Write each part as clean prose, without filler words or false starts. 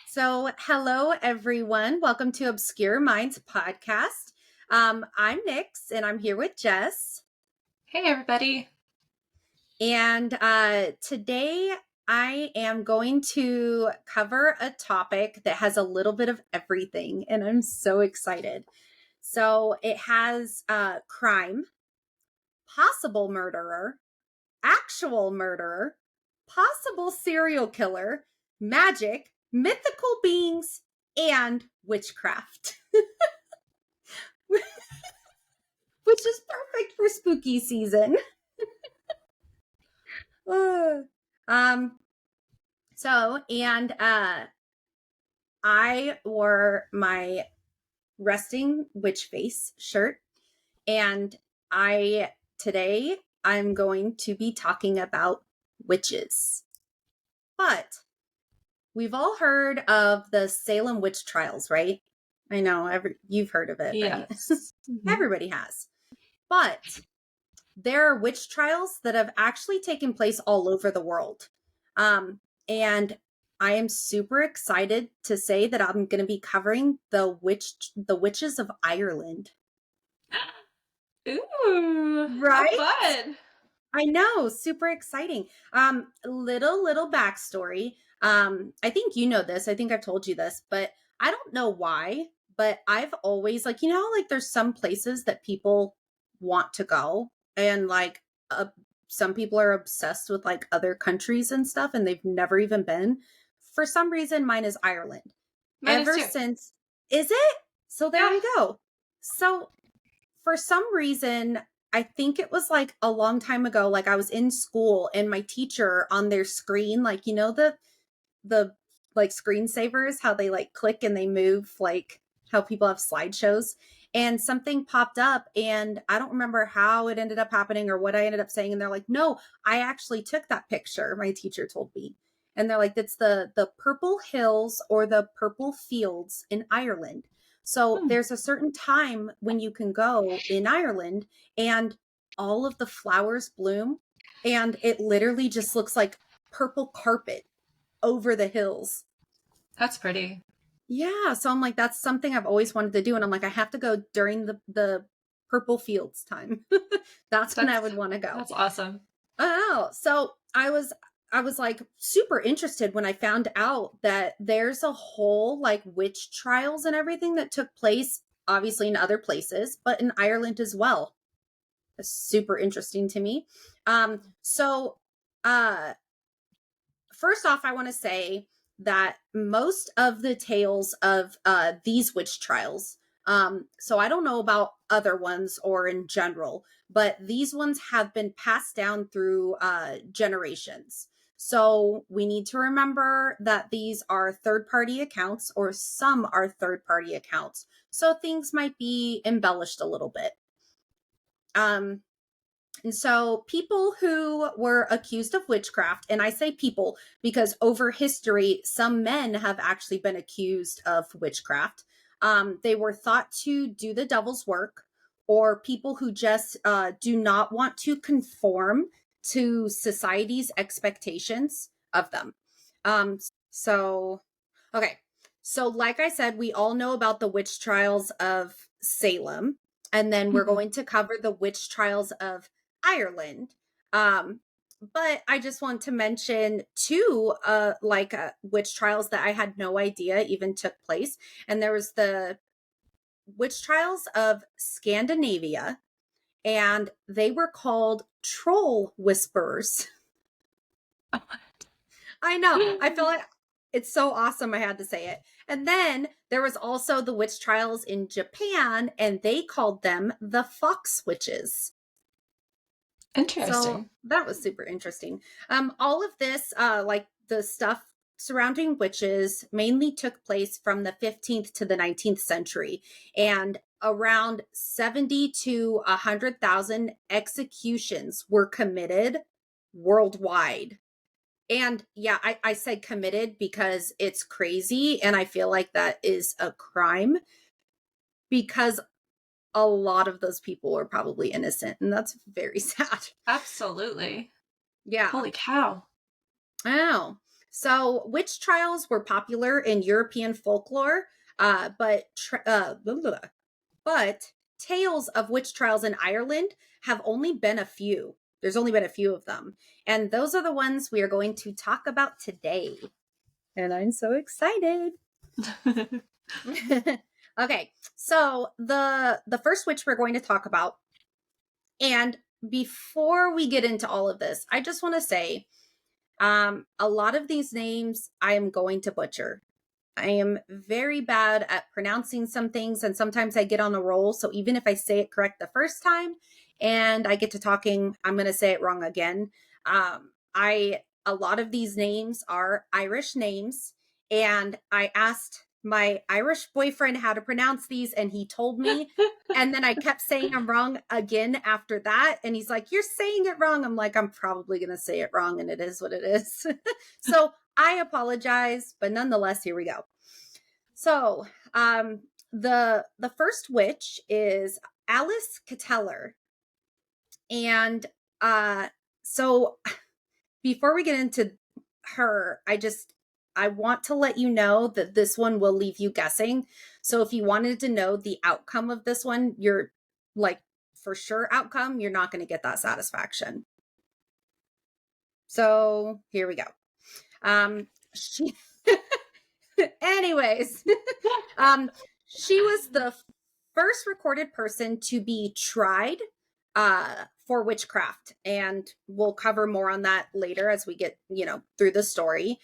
So, hello everyone. Welcome to Obscure Minds podcast. I'm Nix, and I'm here with Jess. Hey, everybody. And today I am going to cover a topic that has a little bit of everything, and I'm so excited. So, it has crime, possible murderer, actual murderer, possible serial killer, magic, mythical beings, and witchcraft. Which is perfect for spooky season. um I wore my resting witch face shirt, and I'm going to be talking about witches. But we've all heard of the Salem witch trials, right? I know you've heard of it, right? Yes. Everybody has. But there are witch trials that have actually taken place all over the world. And I am super excited to say that I'm going to be covering the witches of Ireland. Ooh, how Right? fun. I know, super exciting. Little backstory. I think you know this. I think I've told you this, but I don't know why, but I've always like, like there's some places that people want to go, and like some people are obsessed with like other countries and stuff, and they've never even been. For some reason, mine is Ireland. Mine is Ever too. since, is it? So there Yeah. we go. So for some reason, I think it was like a long time ago, like I was in school and my teacher on their screen, like, the like screensavers, how they like click and they move, like how people have slideshows. And something popped up, and I don't remember how it ended up happening or what I ended up saying. And they're like, no, I actually took that picture. My teacher told me. And they're like, it's the purple hills or the purple fields in Ireland. So there's a certain time when you can go in Ireland, and all of the flowers bloom, and it literally just looks like purple carpet over the hills. That's pretty. Yeah. So I'm like, that's something I've always wanted to do. And I'm like, I have to go during the purple fields time. That's when I would want to go. That's awesome. Oh, so I was like super interested when I found out that there's a whole like witch trials and everything that took place, obviously in other places, but in Ireland as well. It's super interesting to me. So first off, I want to say that most of the tales of these witch trials, so I don't know about other ones or in general, but these ones have been passed down through generations. So we need to remember that these are third-party accounts, or some are third-party accounts. So things might be embellished a little bit. And so people who were accused of witchcraft, and I say people because over history, some men have actually been accused of witchcraft. They were thought to do the devil's work, or people who just do not want to conform to society's expectations of them. So, okay. So, like I said, we all know about the witch trials of Salem, and then we're going to cover the witch trials of Ireland. But I just want to mention two witch trials that I had no idea even took place. And there was the witch trials of Scandinavia, and they were called Troll-Whisperers. I know. I feel like it's so awesome I had to say it. And then there was also the witch trials in Japan, and they called them the Fox Witches. So Interesting. that was super interesting. All of this, like the stuff surrounding witches, mainly took place from the 15th to the 19th century, and around 70 to 100,000 executions were committed worldwide. And yeah, I said committed because it's crazy, and I feel like that is a crime because a lot of those people were probably innocent, and that's very sad. Absolutely. Yeah. Holy cow. Oh. So witch trials were popular in European folklore, but but tales of witch trials in Ireland have only been a few. There's only been a few of them. And those are the ones we are going to talk about today. And I'm so excited. Okay, so the first witch we're going to talk about, and before we get into all of this, I just want to say a lot of these names I am going to butcher. I am very bad at pronouncing some things, and sometimes I get on a roll. So even if I say it correct the first time and I get to talking, I'm going to say it wrong again. A lot of these names are Irish names, and I asked my Irish boyfriend how to pronounce these, and he told me. And then I kept saying I'm wrong again after that. And he's like, "You're saying it wrong." I'm like, "I'm probably going to say it wrong, and it is what it is." So I apologize, but nonetheless, here we go. So the first witch is Alice Cateller. And so before we get into her, I want to let you know that this one will leave you guessing. So if you wanted to know the outcome of this one, you're like for sure outcome, you're not going to get that satisfaction. So here we go. She anyways, she was the first recorded person to be tried for witchcraft, and we'll cover more on that later as we get through the story.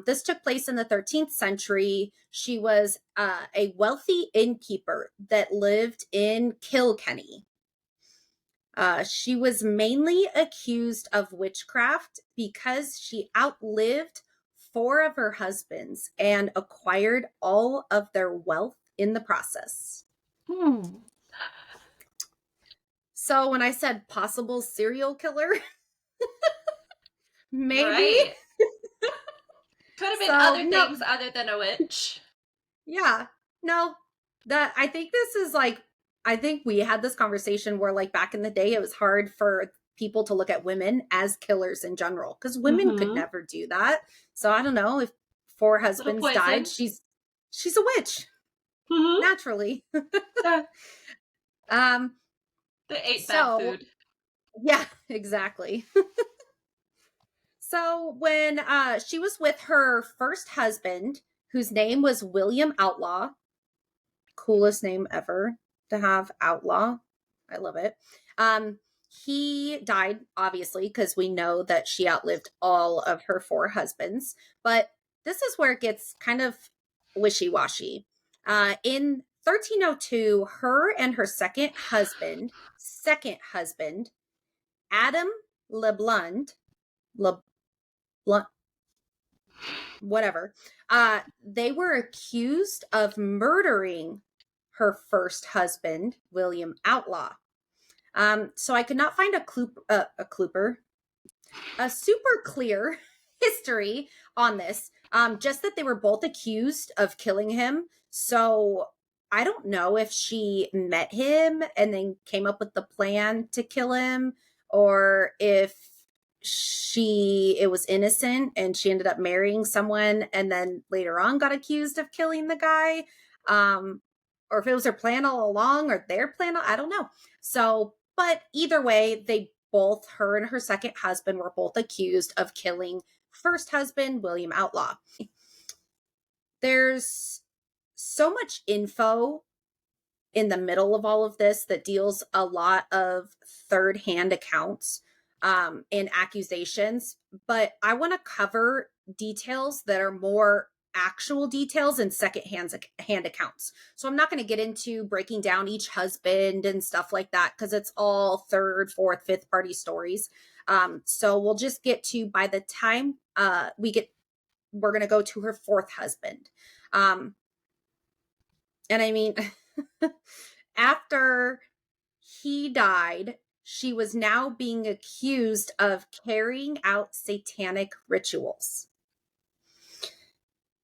This took place in the 13th century. She was a wealthy innkeeper that lived in Kilkenny. She was mainly accused of witchcraft because she outlived 4 of her husbands and acquired all of their wealth in the process. So when I said possible serial killer, maybe. Right. Could have been other things other than a witch. Yeah. No, I think this is like, I think we had this conversation where like back in the day, it was hard for people to look at women as killers in general because women could never do that. So I don't know if 4 husbands died, she's a witch naturally. They ate bad food. Yeah, exactly. So when she was with her first husband, whose name was William Outlaw, coolest name ever to have, Outlaw. I love it. He died, obviously, because we know that she outlived all of her 4 husbands. But this is where it gets kind of wishy-washy. In 1302, her and her second husband, Adam LeBlond, whatever, they were accused of murdering her first husband, William Outlaw. So I could not find a super clear history on this. Just that they were both accused of killing him. So I don't know if she met him and then came up with the plan to kill him, or if it was innocent and she ended up marrying someone and then later on got accused of killing the guy. Or if it was her plan all along or their plan, I don't know. So, but either way, her and her second husband were both accused of killing first husband, William Outlaw. There's so much info in the middle of all of this that deals a lot of third-hand accounts and accusations, but I want to cover details that are more actual details and second-hand accounts. So I'm not going to get into breaking down each husband and stuff like that because it's all third, fourth, fifth party stories. So we'll just get to, by the time we're going to go to her 4th husband. And I mean, after he died, she was now being accused of carrying out satanic rituals.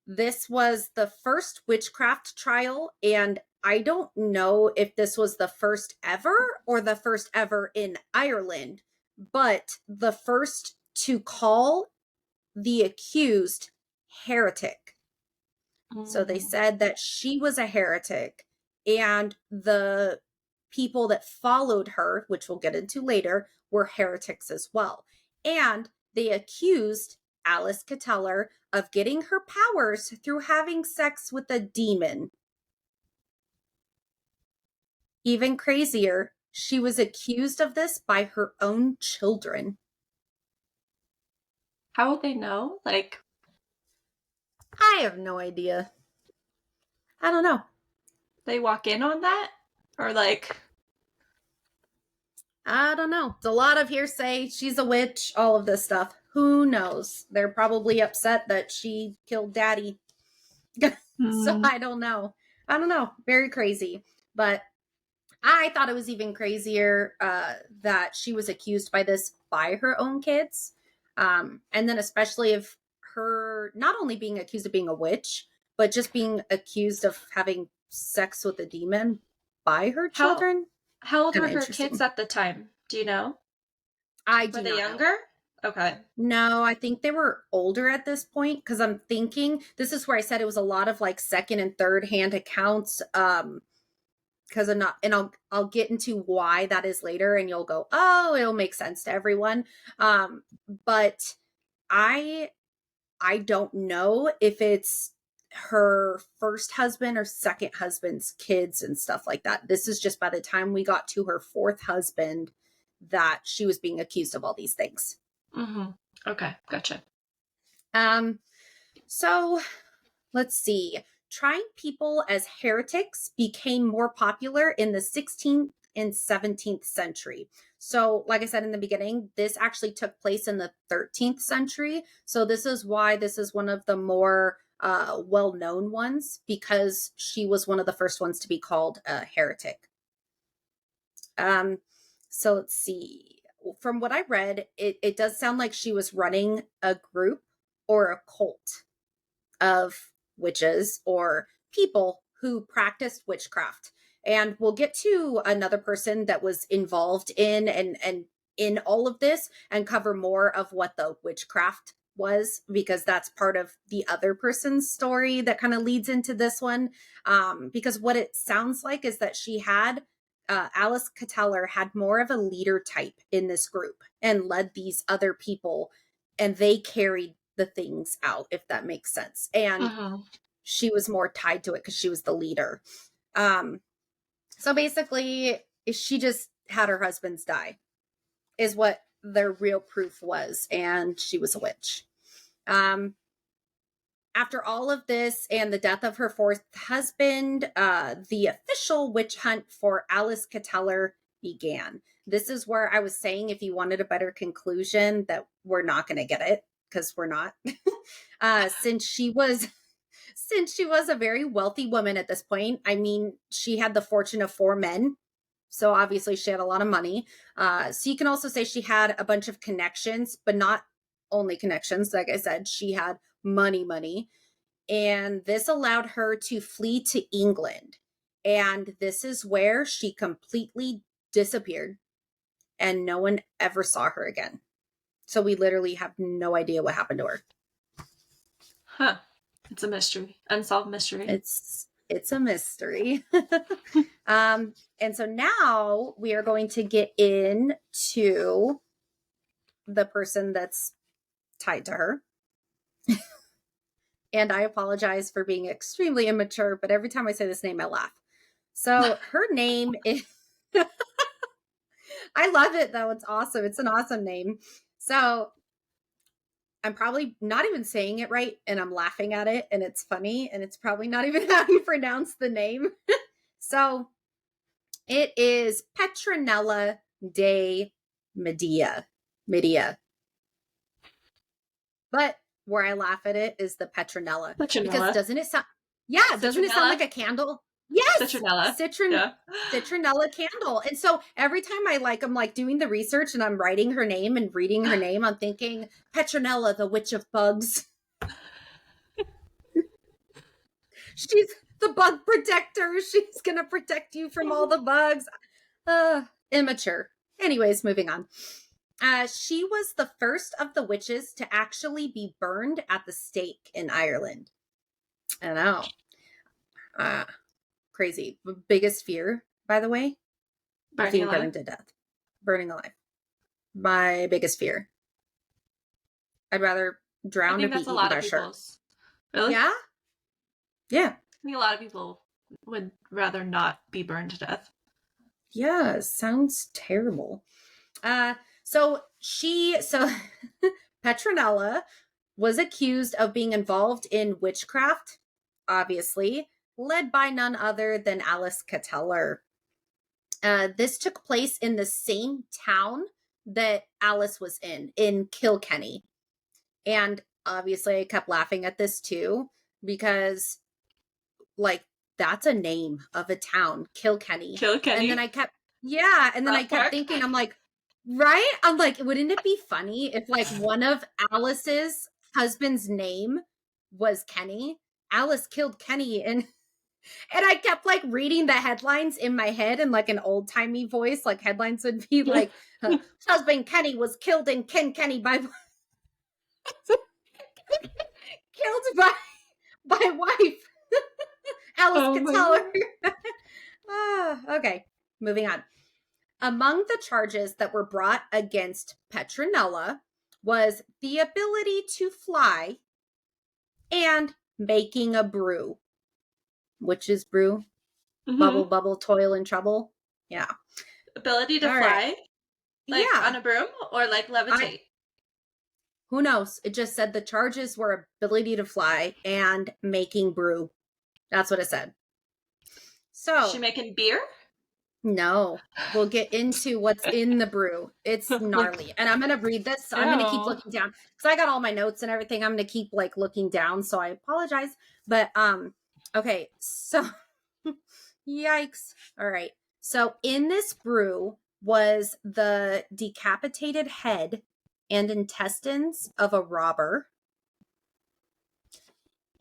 This was the first witchcraft trial, and I don't know if this was the first ever or the first ever in Ireland, but the first to call the accused heretic. So they said that she was a heretic, and the people that followed her, which we'll get into later, were heretics as well. And they accused Alice Cateller of getting her powers through having sex with a demon. Even crazier, she was accused of this by her own children. How would they know? Like, I have no idea. I don't know. They walk in on that? Or like, I don't know. It's a lot of hearsay. She's a witch, all of this stuff. Who knows? They're probably upset that she killed daddy. So I don't know. I don't know. Very crazy. But I thought it was even crazier that she was accused by this by her own kids. And then especially of her not only being accused of being a witch, but just being accused of having sex with a demon by her children. How old were her kids at the time? Do you know? Were they younger? Okay. No, I think they were older at this point, because I'm thinking this is where I said it was a lot of like second and third hand accounts. Because I'm not, and I'll get into why that is later, and you'll go, oh, it'll make sense to everyone. But I don't know if it's her first husband or second husband's kids and stuff like that. This is just by the time we got to her fourth husband that she was being accused of all these things. Okay, gotcha. So let's see. Trying people as heretics became more popular in the 16th and 17th century. So, like I said in the beginning, this actually took place in the 13th century. So this is why this is one of the more well-known ones, because she was one of the first ones to be called a heretic. So let's see. From what I read, it does sound like she was running a group or a cult of witches or people who practiced witchcraft. And we'll get to another person that was involved in and in all of this and cover more of what the witchcraft was, because that's part of the other person's story that kind of leads into this one. Because what it sounds like is that she had Alice Cateller had more of a leader type in this group and led these other people, and they carried the things out, if that makes sense. And she was more tied to it because she was the leader. So basically, she just had her husbands die, is what their real proof was, and she was a witch. After all of this and the death of her fourth husband, the official witch hunt for Alice Cateller began. This is where I was saying, if you wanted a better conclusion, that we're not going to get it, because we're not. Since she was a very wealthy woman at this point. I mean, she had the fortune of 4 men. So obviously she had a lot of money. So you can also say she had a bunch of connections, but not only connections. Like I said, she had money. And this allowed her to flee to England. And this is where she completely disappeared. And no one ever saw her again. So we literally have no idea what happened to her. Huh. It's a mystery. Unsolved mystery. It's a mystery. And so now we are going to get into the person that's tied to her. And I apologize for being extremely immature, but every time I say this name, I laugh. So her name is... I love it, though. It's awesome. It's an awesome name. So I'm probably not even saying it right, and I'm laughing at it, and it's funny, and it's probably not even how you pronounce the name. So it is Petronella de Medea. But where I laugh at it is the Petronella. Because doesn't it sound... Yeah, doesn't it sound like a candle? Yes! Citronella. Citronella candle. And so every time I'm like doing the research and I'm writing her name and reading her name, I'm thinking, Petronella, the witch of bugs. She's the bug protector. She's going to protect you from all the bugs. Immature. Anyways, moving on. She was the first of the witches to actually be burned at the stake in Ireland. I know. Crazy. Biggest fear, by the way, Burning being alive? burned to death. Burning alive. My biggest fear. I'd rather drown or be that's a eaten lot by of a shark. people's. Really? Yeah? Yeah. I think a lot of people would rather not be burned to death. Yeah, sounds terrible. So Petronella was accused of being involved in witchcraft, obviously, led by none other than Alice Cateller. This took place in the same town that Alice was in Kilkenny. And obviously, I kept laughing at this too, because, like, that's a name of a town, Kilkenny. Kilkenny? And then I kept, thinking, I'm like, right? I'm like, wouldn't it be funny if, like, one of Alice's husband's name was Kenny? Alice killed Kenny, and I kept like reading the headlines in my head in like an old timey voice. Like headlines would be like, "Husband Kenny was killed in Kilkenny by killed by wife." Alice Cateller. Okay, moving on. Among the charges that were brought against Petronella was the ability to fly and making a brew. Witch's brew. Mm-hmm. Bubble, bubble, toil and trouble. Yeah. Ability to All fly? right. Like yeah. on a broom or like levitate? Who knows? It just said the charges were ability to fly and making brew. That's what it said. So is she making beer? No. We'll get into what's in the brew. It's gnarly. And I'm going to read this. So I'm going to keep looking down because I got all my notes and everything. I'm going to keep like looking down. So I apologize. But okay. So yikes. All right. So in this brew was the decapitated head and intestines of a robber,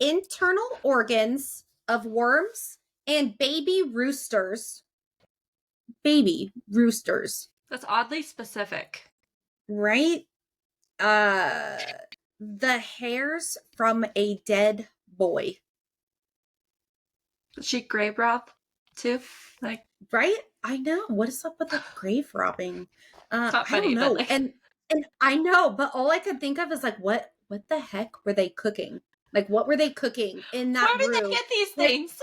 internal organs of worms, and baby roosters. Baby roosters. That's oddly specific. Right? The hairs from a dead boy. Is she grave rob too? Like, right? I know. What is up with the grave robbing? it's not funny, I don't know. but like... and I know, but all I could think of is like, what the heck were they cooking? Like, what were they cooking in that brew? Where brew? did they get these like, things?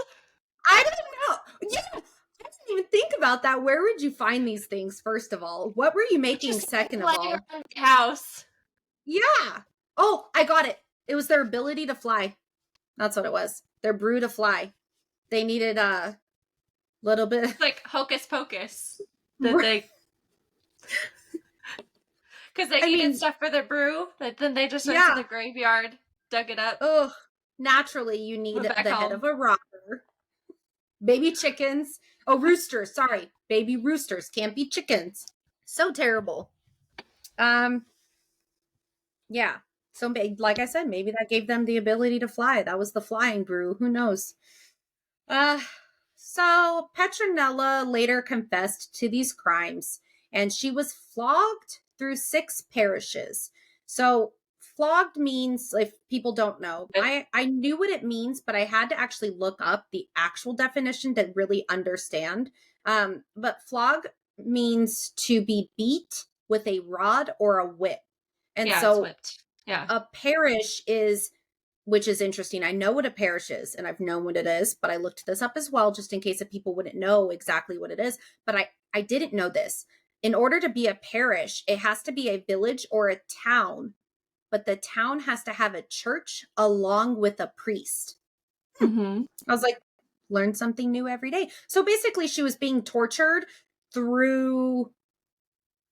I don't know. Yeah, I didn't even think about that. Where would you find these things? First of all, what were you making? Just second of all, house. Yeah. Oh, I got it. It was their ability to fly. That's what it was. Their brew to fly. They needed a little bit. It's like hocus pocus. Because they needed stuff for their brew, but then they just went to the graveyard, dug it up. Oh, naturally, you need the head of a robber. Baby chickens. Oh, roosters. Sorry. Baby roosters. Can't be chickens. So terrible. Yeah. So, like I said, maybe that gave them the ability to fly. That was the flying brew. Who knows? So Petronella later confessed to these crimes, and she was flogged through 6 parishes. So flogged means, if people don't know, I knew what it means, but I had to actually look up the actual definition to really understand. But flog means to be beat with a rod or a whip. And so a parish is, which is interesting. I know what a parish is and I've known what it is, but I looked this up as well, just in case that people wouldn't know exactly what it is. But I didn't know this. In order to be a parish, it has to be a village or a town, but the town has to have a church along with a priest. Mm-hmm. I was like, learn something new every day. So basically she was being tortured through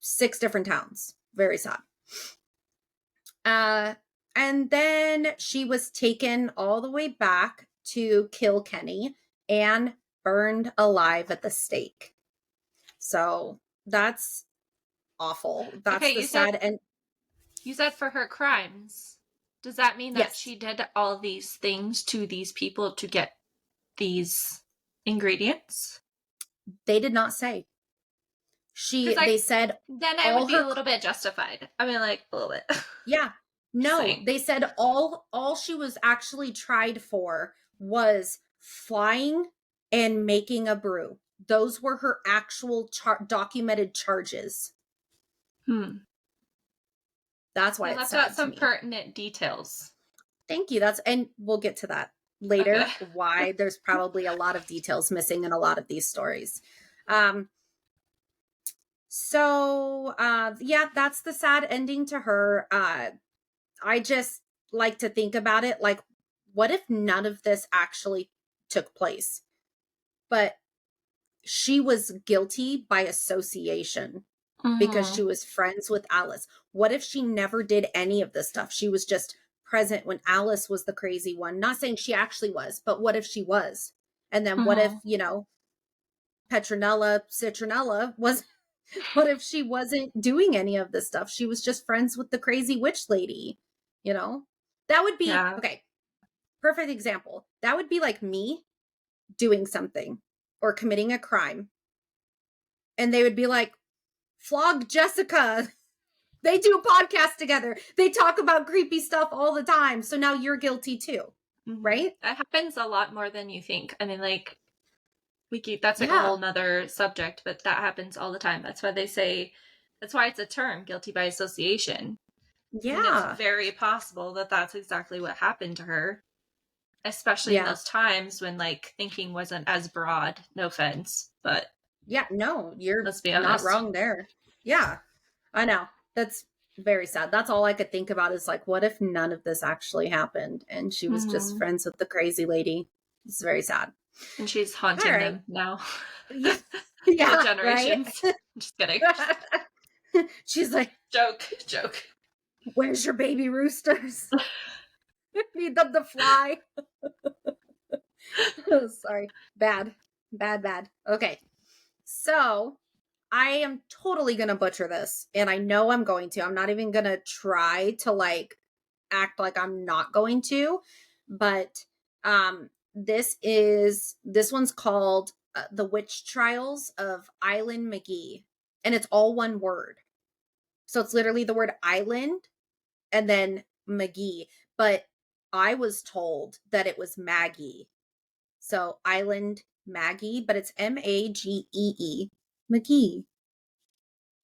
6 different towns. Very sad. And then she was taken all the way back to Kilkenny and burned alive at the stake. So that's awful. That's the sad. And you said for her crimes. Does that mean that she did all these things to these people to get these ingredients? They did not say. They said then I would all be a her, little bit justified. I mean, like, a little bit. yeah, Just no, saying. they said all she was actually tried for was flying and making a brew. Those were her actual documented charges. That's why You it's left out sad to some me. pertinent details. Thank you. And we'll get to that Okay. later, why there's probably a lot of details missing in a lot of these stories. Um, yeah, that's the sad ending to her. I just like to think about it like, what if none of this actually took place? But she was guilty by association because she was friends with Alice. What if she never did any of this stuff? She was just present when Alice was the crazy one. Not saying she actually was, but what if she was? And then what if, Petronella, Citronella was, what if she wasn't doing any of this stuff? She was just friends with the crazy witch lady, you know? That would be, Yeah. okay, perfect example. That would be like me doing something or committing a crime. And they would be like, flog Jessica. They do a podcast together. They talk about creepy stuff all the time. So now you're guilty too. Right? That happens a lot more than you think. I mean, like, that's like a Yeah. whole nother subject, but that happens all the time. That's why that's why it's a term, guilty by association. And it's Yeah. very possible that that's exactly what happened to her, especially in Yeah. those times when, like, thinking wasn't as broad. No offense, but Yeah. No, you're let's be not honest. wrong there. Yeah. I know. That's very sad. That's all I could think about is like, what if none of this actually happened and she was just friends with the crazy lady? It's very sad. And she's All haunting right. them now. Yeah. For Yeah. Right. generations. Just kidding. She's like, Joke. where's your baby roosters? Need them to fly. Sorry. Bad. Okay. So I am totally going to butcher this. And I know I'm going to. I'm not even going to try to like act like I'm not going to. But this one's called The Witch Trials of Island McGee. And it's all one word. So it's literally the word island and then McGee. But I was told that it was Maggie. So Island Maggie, but it's Magee, McGee.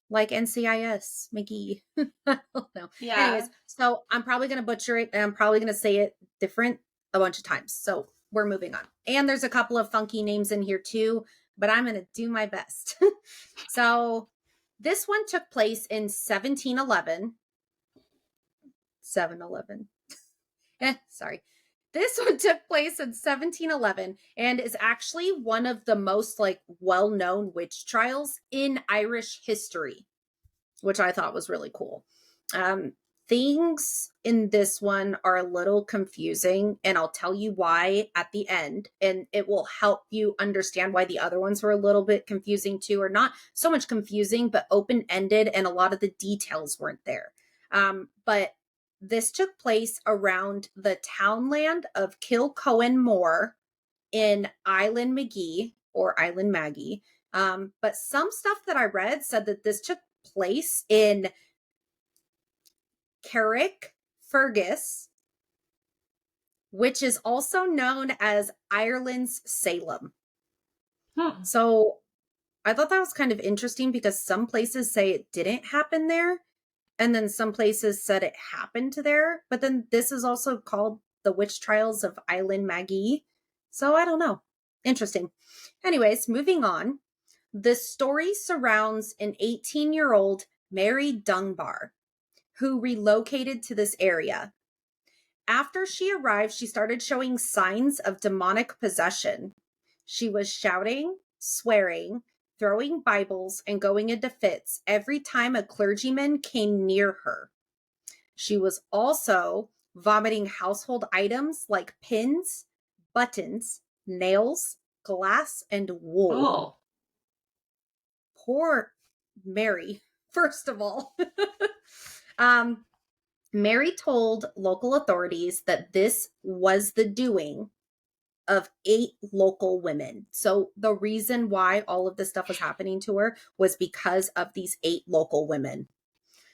Like NCIS, McGee. I don't know. Yeah. Anyways, so I'm probably going to butcher it and I'm probably going to say it different a bunch of times. So we're moving on. And there's a couple of funky names in here too, but I'm going to do my best. So this one took place in 1711. 7-Eleven. Sorry. This one took place in 1711 and is actually one of the most like well-known witch trials in Irish history, which I thought was really cool. Things in this one are a little confusing, and I'll tell you why at the end, and it will help you understand why the other ones were a little bit confusing too, or not so much confusing, but open-ended, and a lot of the details weren't there. But this took place around the townland of Kilcohen Moor in Island McGee or Island Maggie. But some stuff that I read said that this took place in Carrick Fergus, which is also known as Ireland's Salem. So I thought that was kind of interesting because some places say it didn't happen there, and then some places said it happened there. But then this is also called the Witch Trials of Island Maggie. So I don't know. Interesting. Anyways, moving on. The story surrounds an 18-year-old Mary Dunbar who relocated to this area. After she arrived, she started showing signs of demonic possession. She was shouting, swearing, throwing Bibles, and going into fits every time a clergyman came near her. She was also vomiting household items like pins, buttons, nails, glass, and wool. Oh. Poor Mary, first of all. Mary told local authorities that this was the doing of 8 local women. So the reason why all of this stuff was happening to her was because of these 8 local women.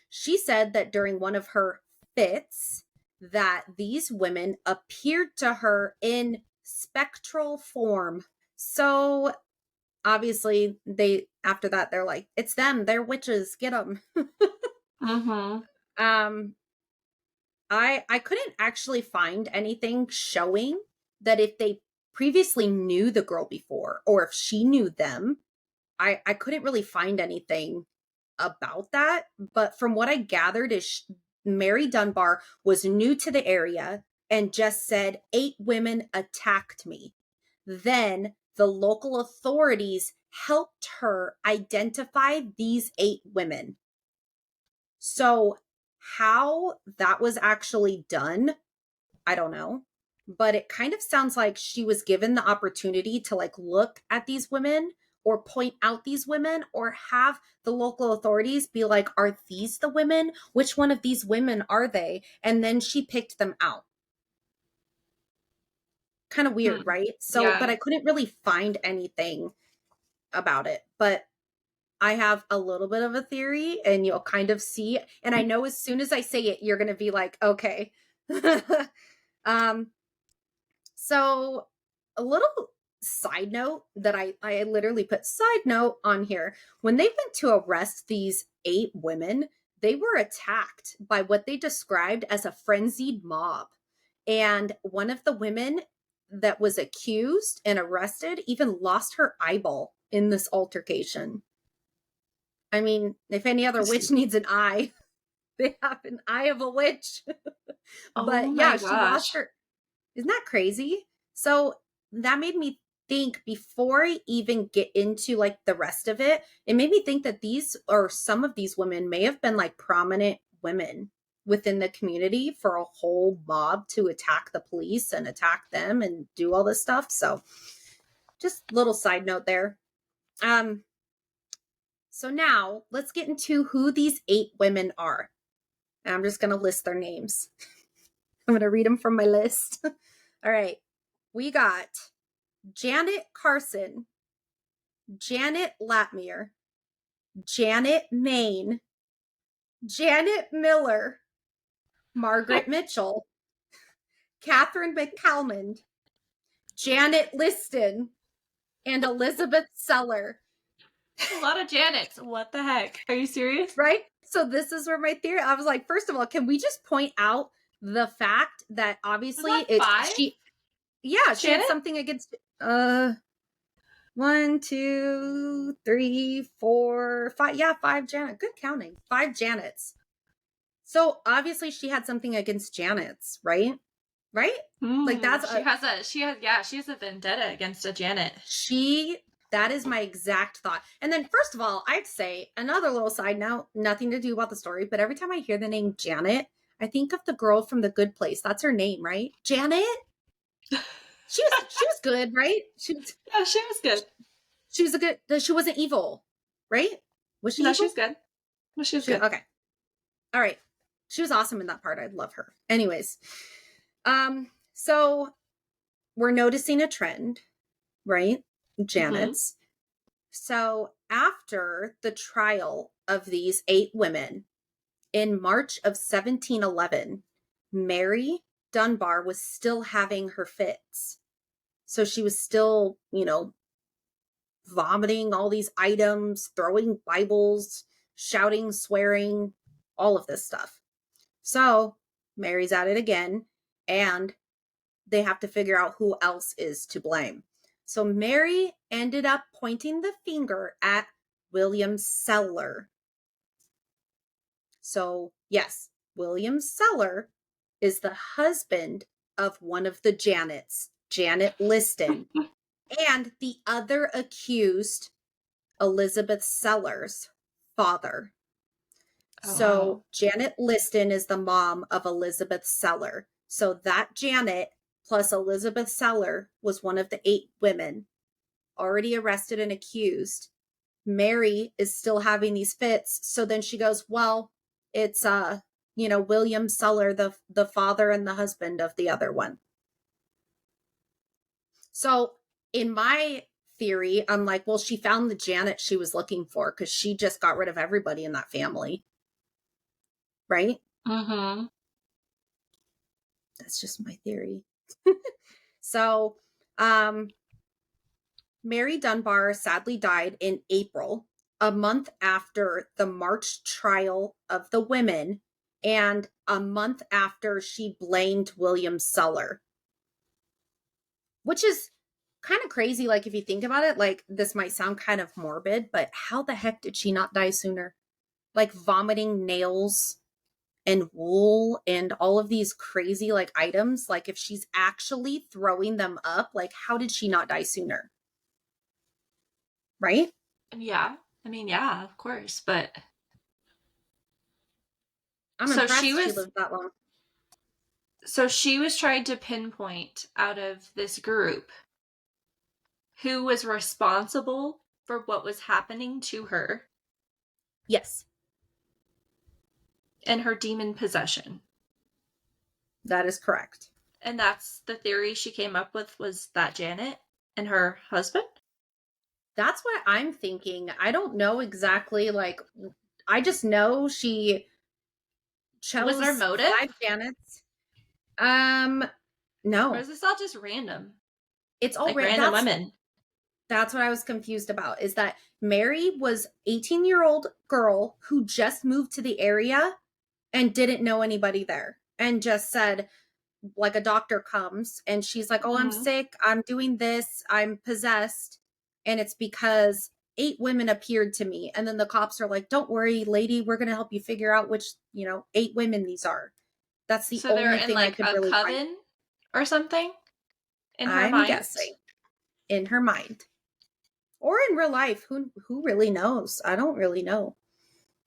She said that during one of her fits that these women appeared to her in spectral form. So obviously they after that they're like, it's them, they're witches, get them. Mm-hmm. um I couldn't actually find anything showing that if they previously knew the girl before or if she knew them. I couldn't really find anything about that, but from what I gathered is Mary Dunbar was new to the area and just said 8 women attacked me. Then the local authorities helped her identify these 8 women. So how that was actually done, I don't know. But it kind of sounds like she was given the opportunity to like look at these women or point out these women or have the local authorities be like, are these the women? Which one of these women are they? And then she picked them out. Kind of weird, Hmm. right? So, but Yeah. I couldn't really find anything about it. But I have a little bit of a theory and you'll kind of see. And I know as soon as I say it, you're going to be like, okay. um, So, a little side note that I literally put side note on here. When they went to arrest these 8 women, they were attacked by what they described as a frenzied mob. And one of the women that was accused and arrested even lost her eyeball in this altercation. I mean, if any other witch needs an eye, they have an eye of a witch. Oh But yeah, my she lost gosh. her. Isn't that crazy? So that made me think before I even get into like the rest of it, it made me think that these or some of these women may have been like prominent women within the community for a whole mob to attack the police and attack them and do all this stuff. So just little side note there. Um so now let's get into who these 8 women are. And I'm just going to list their names. I'm going to read them from my list. All right. We got Janet Carson, Janet Latmere, Janet Main, Janet Miller, Margaret Mitchell, Catherine McCalmond, Janet Liston, and Elizabeth Seller. A lot of Janets. What the heck? Are you serious? Right? So this is where my theory. I was like, first of all, can we just point out the fact that Was obviously that it's 5? she yeah, she had Janet? something against 1, 2, 3, 4, 5. Yeah, 5 Janet. Good counting. 5 Janets. So obviously she had something against Janet's, right? Right? Like Hmm. that's a She has a vendetta against a Janet. she that is my exact thought. And then first of all, I'd say another little side note, nothing to do about the story, but every time I hear the name Janet, I think of the girl from The Good Place. That's her name, right? Janet? She was good, right? Yeah, she was good. She was a good she wasn't evil, right? Was she No, she evil? was good. No, she was good. Okay. All right. She was awesome in that part. I'd love her. Anyways, so we're noticing a trend, right? Mm-hmm. Janet's. So after the trial of these 8 women in March of 1711, Mary Dunbar was still having her fits. So she was still, vomiting all these items, throwing Bibles, shouting, swearing, all of this stuff. So Mary's at it again, and they have to figure out who else is to blame. So Mary ended up pointing the finger at William Seller. So, yes, William Seller is the husband of one of the Janets, Janet Liston, and the other accused, Elizabeth Seller's father. Oh So wow. Janet Liston is the mom of Elizabeth Seller. So that Janet plus Elizabeth Seller was one of the 8 women already arrested and accused. Mary is still having these fits. So then she goes, well, it's William Seller, the father and the husband of the other one. So in my theory, I'm like, well, she found the Janet she was looking for because she just got rid of everybody in that family. Right? Mm-hmm. That's just my theory. So, Mary Dunbar sadly died in April, a month after the March trial of the women, and a month after she blamed William Suller, which is kind of crazy. Like, if you think about it, like, this might sound kind of morbid, but how the heck did she not die sooner? Like, vomiting nails and wool and all of these crazy, like, items. Like, if she's actually throwing them up, like, how did she not die sooner? Right? Yeah. I mean, yeah, of course. But I'm so she impressed she was lived that long. so she was trying to pinpoint out of this group who was responsible for what was happening to her Yes, and her demon possession. that is correct. And that's the theory she came up with, was that Janet and her husband? That's what I'm thinking. I don't know exactly. Like, I just know she Was there chose motive? 5 Janets. Or No, is this all just random? it's all Like random that's women? what I was confused about. Is that Mary was 18-year-old girl who just moved to the area and didn't know anybody there, and just said, like, a doctor comes and she's like, oh, I'm Mm-hmm. sick, I'm doing this, I'm possessed, and it's because 8 women appeared to me. And then the cops are like, don't worry, lady, we're going to help you figure out which 8 women these are. That's the So they're only in thing I like could a really find. coven or something in her I'm mind? guessing in her mind, or in real life. Who really knows? I don't really know.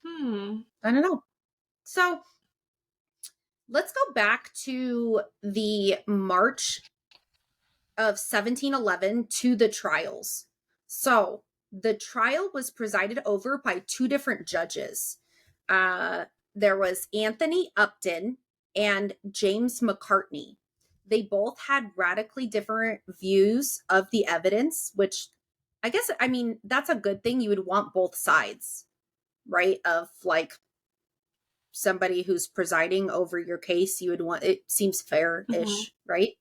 Hmm. I don't know. So let's go back to the March of 1711 to the trials. So the trial was presided over by 2 different judges. Uh, there was Anthony Upton and James McCartney. They both had radically different views of the evidence, which I mean, that's a good thing. You would want both sides, right? Of, like, somebody who's presiding over your case, you would want, it seems Mm-hmm. fair-ish, right?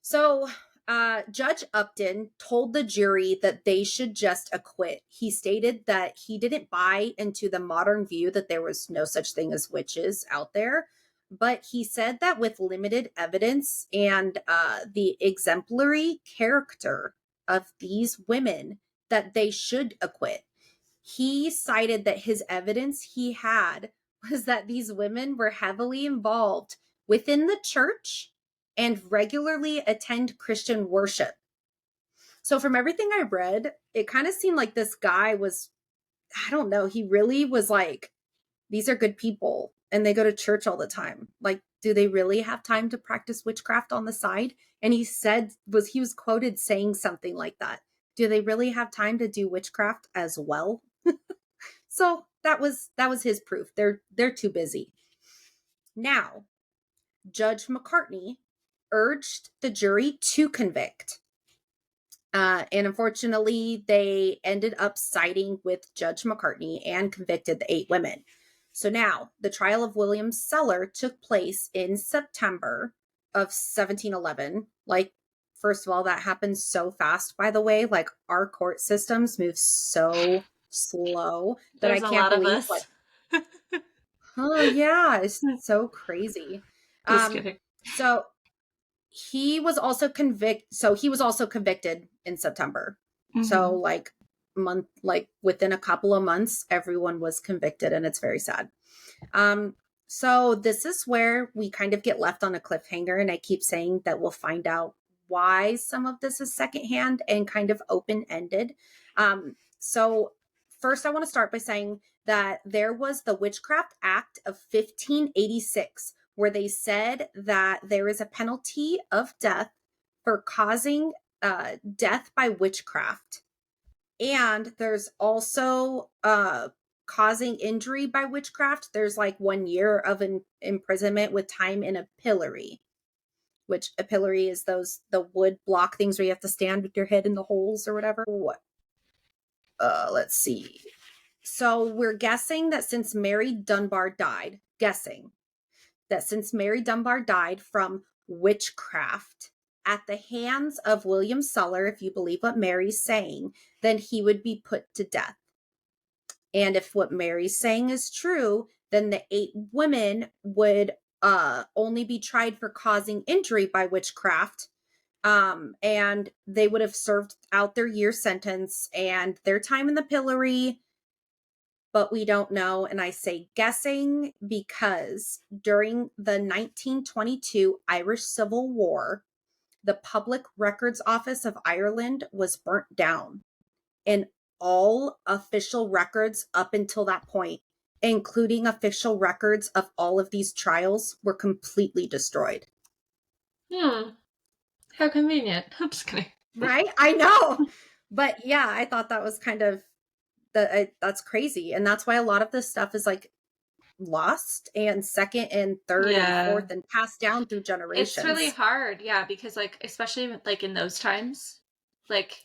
So, Judge Upton told the jury that they should just acquit. He stated that he didn't buy into the modern view that there was no such thing as witches out there, but he said that with limited evidence and the exemplary character of these women, that they should acquit. He cited that his evidence he had was that these women were heavily involved within the church and regularly attend Christian worship. So, from everything I read, it kind of seemed like this guy was, I don't know, he really was like, these are good people and they go to church all the time. Like, do they really have time to practice witchcraft on the side? And he was quoted saying something like that. Do they really have time to do witchcraft as well? So that was his proof. They're too busy. Now, Judge McCartney urged the jury to convict. And unfortunately, they ended up siding with Judge McCartney and convicted the 8 women. So now, the trial of William Seller took place in September of 1711. Like, first of all, that happened so fast, by the way. Like, our court systems move so slow that I There's a can't lot of believe, like, us. oh yeah, it's so crazy. Just Um, kidding. so he was also convicted in September. So, Mm-hmm. like within a couple of months, everyone was convicted, and it's very sad. Um, so this is where we kind of get left on a cliffhanger, and I keep saying that we'll find out why some of this is secondhand and kind of open-ended. So first I want to start by saying that there was the Witchcraft Act of 1586, where they said that there is a penalty of death for causing death by witchcraft. And there's also causing injury by witchcraft. There's like 1 year of imprisonment with time in a pillory. which a pillory is the wood block things where you have to stand with your head in the holes or whatever. What? Let's see. So we're guessing that since Mary Dunbar died, from witchcraft at the hands of William Suller, if you believe what Mary's saying, then he would be put to death. And if what Mary's saying is true, then the 8 women would only be tried for causing injury by witchcraft. And they would have served out their year sentence and their time in the pillory, but we don't know. And I say guessing because during the 1922 Irish Civil War, the Public Records Office of Ireland was burnt down, and all official records up until that point, including official records of all of these trials, were completely destroyed. How convenient. I'm just kidding. Right? I know. But yeah, I thought that was kind of that's crazy. And that's why a lot of this stuff is like lost and second and third and fourth and passed down through generations. It's really hard, because like especially like in those times, like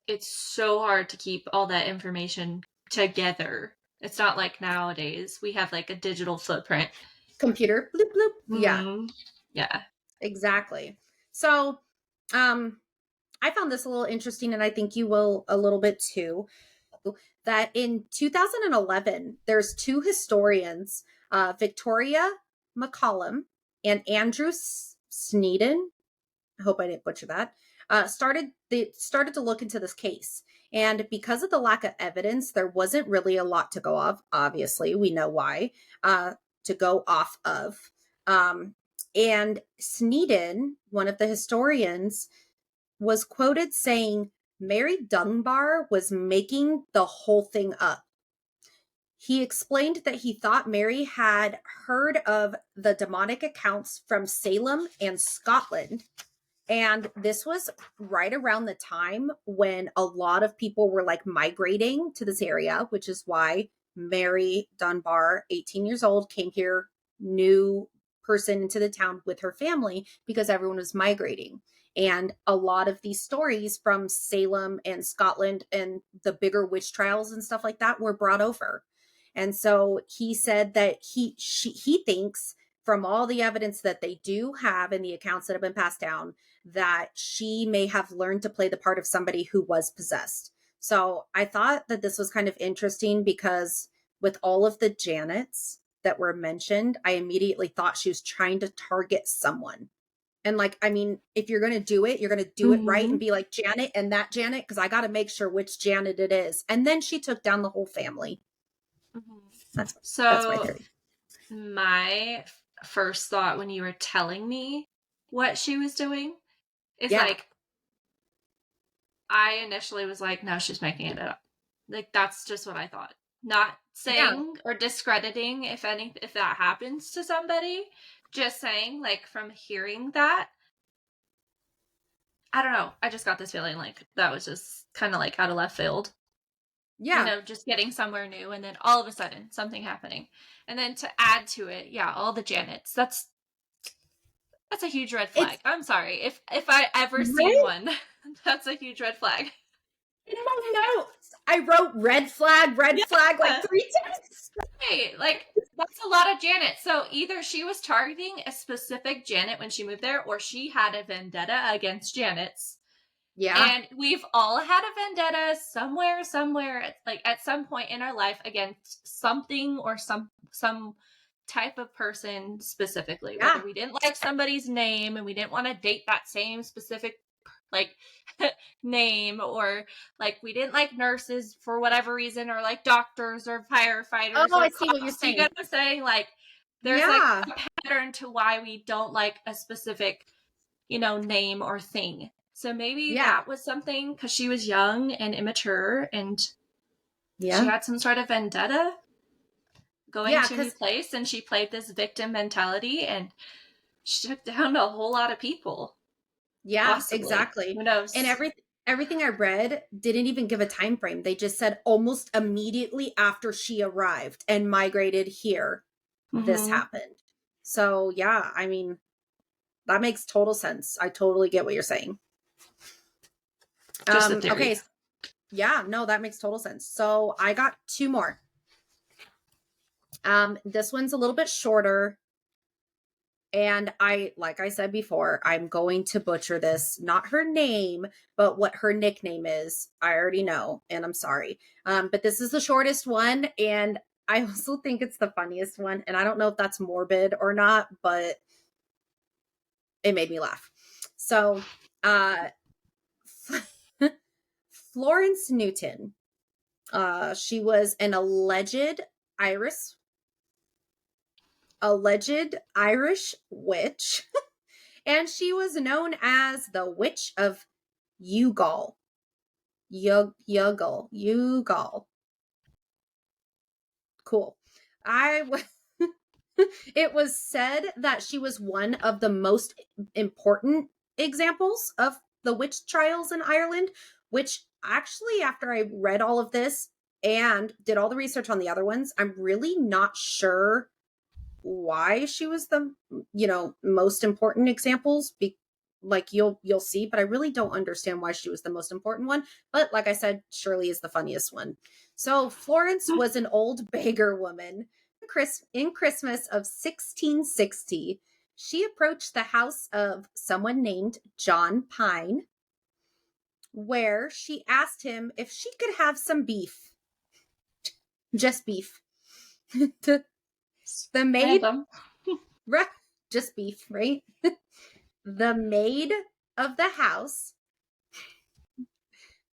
it's so hard to keep all that information together. It's not like nowadays we have like a digital footprint. Computer, bloop bloop. Mm-hmm. Yeah. Exactly. So I found this a little interesting, and I think you will a little bit too, that in 2011, there's 2 historians, Victoria McCollum and Andrew Sneeden, I hope I didn't butcher that, started to look into this case. And because of the lack of evidence, there wasn't really a lot to go off. Obviously, we know why, to go off of. And Sneeden, one of the historians, was quoted saying Mary Dunbar was making the whole thing up. He explained that he thought Mary had heard of the demonic accounts from Salem and Scotland. And this was right around the time when a lot of people were like migrating to this area, which is why Mary Dunbar, 18 years old, came here, new person into the town with her family, because everyone was migrating. And a lot of these stories from Salem and Scotland and the bigger witch trials and stuff like that were brought over. And so he said that he thinks from all the evidence that they do have and the accounts that have been passed down, that she may have learned to play the part of somebody who was possessed. So I thought that this was kind of interesting because with all of the Janets that were mentioned, I immediately thought she was trying to target someone. And like, I mean, if you're going to do it, you're going to do it right and be like Janet and that Janet, because I got to make sure which Janet it is. And then she took down the whole family. That's my theory. My first thought when you were telling me what she was doing is like, I initially was like, no, she's making it up. Like, that's just what I thought. Not saying or discrediting if that happens to somebody. Just saying, like, from hearing that, I don't know. I just got this feeling like that was just kind of like out of left field. Yeah. You know, just getting somewhere new and then all of a sudden something happening. And then to add to it, all the Janets. That's a huge red flag. I'm sorry. If I ever see one, that's a huge red flag. In my notes, I wrote red flag like 3 times. Hey, like, that's a lot of Janet. So either she was targeting a specific Janet when she moved there, or she had a vendetta against Janets. Yeah. And we've all had a vendetta somewhere, like at some point in our life against something or some type of person specifically. Whether we didn't like somebody's name and we didn't want to date that same specific like name, or like we didn't like nurses for whatever reason, or like doctors or firefighters. Oh, I see what you're saying. You get what I'm saying? Like there's like a pattern to why we don't like a specific, name or thing. So maybe that was something because she was young and immature and she had some sort of vendetta going to a new place, and she played this victim mentality and she took down a whole lot of people. Yeah, possibly. Exactly. Who knows? And everything I read didn't even give a time frame. They just said almost immediately after she arrived and migrated here, this happened. So yeah, I mean, That makes total sense. I totally get what you're saying. Just a theory. Okay. Yeah, no, that makes total sense. So I got 2 more. This one's a little bit shorter. And like I said before, I'm going to butcher this. Not her name, but what her nickname is. I already know, and I'm sorry. But this is the shortest one, and I also think it's the funniest one. And I don't know if that's morbid or not, but it made me laugh. So, Florence Newton. She was an alleged Irish witch. And she was known as the Witch of Youghal. Youghal. Cool. It was said that she was one of the most important examples of the witch trials in Ireland, which actually, after I read all of this and did all the research on the other ones, I'm really not sure why she was the most important examples, like you'll see, but I really don't understand why she was the most important one. But like I said, Shirley is the funniest one. So Florence was an old beggar woman. In Christmas of 1660, she approached the house of someone named John Pine, where she asked him if she could have some beef. Just beef. The maid, just beef, right? The maid of the house,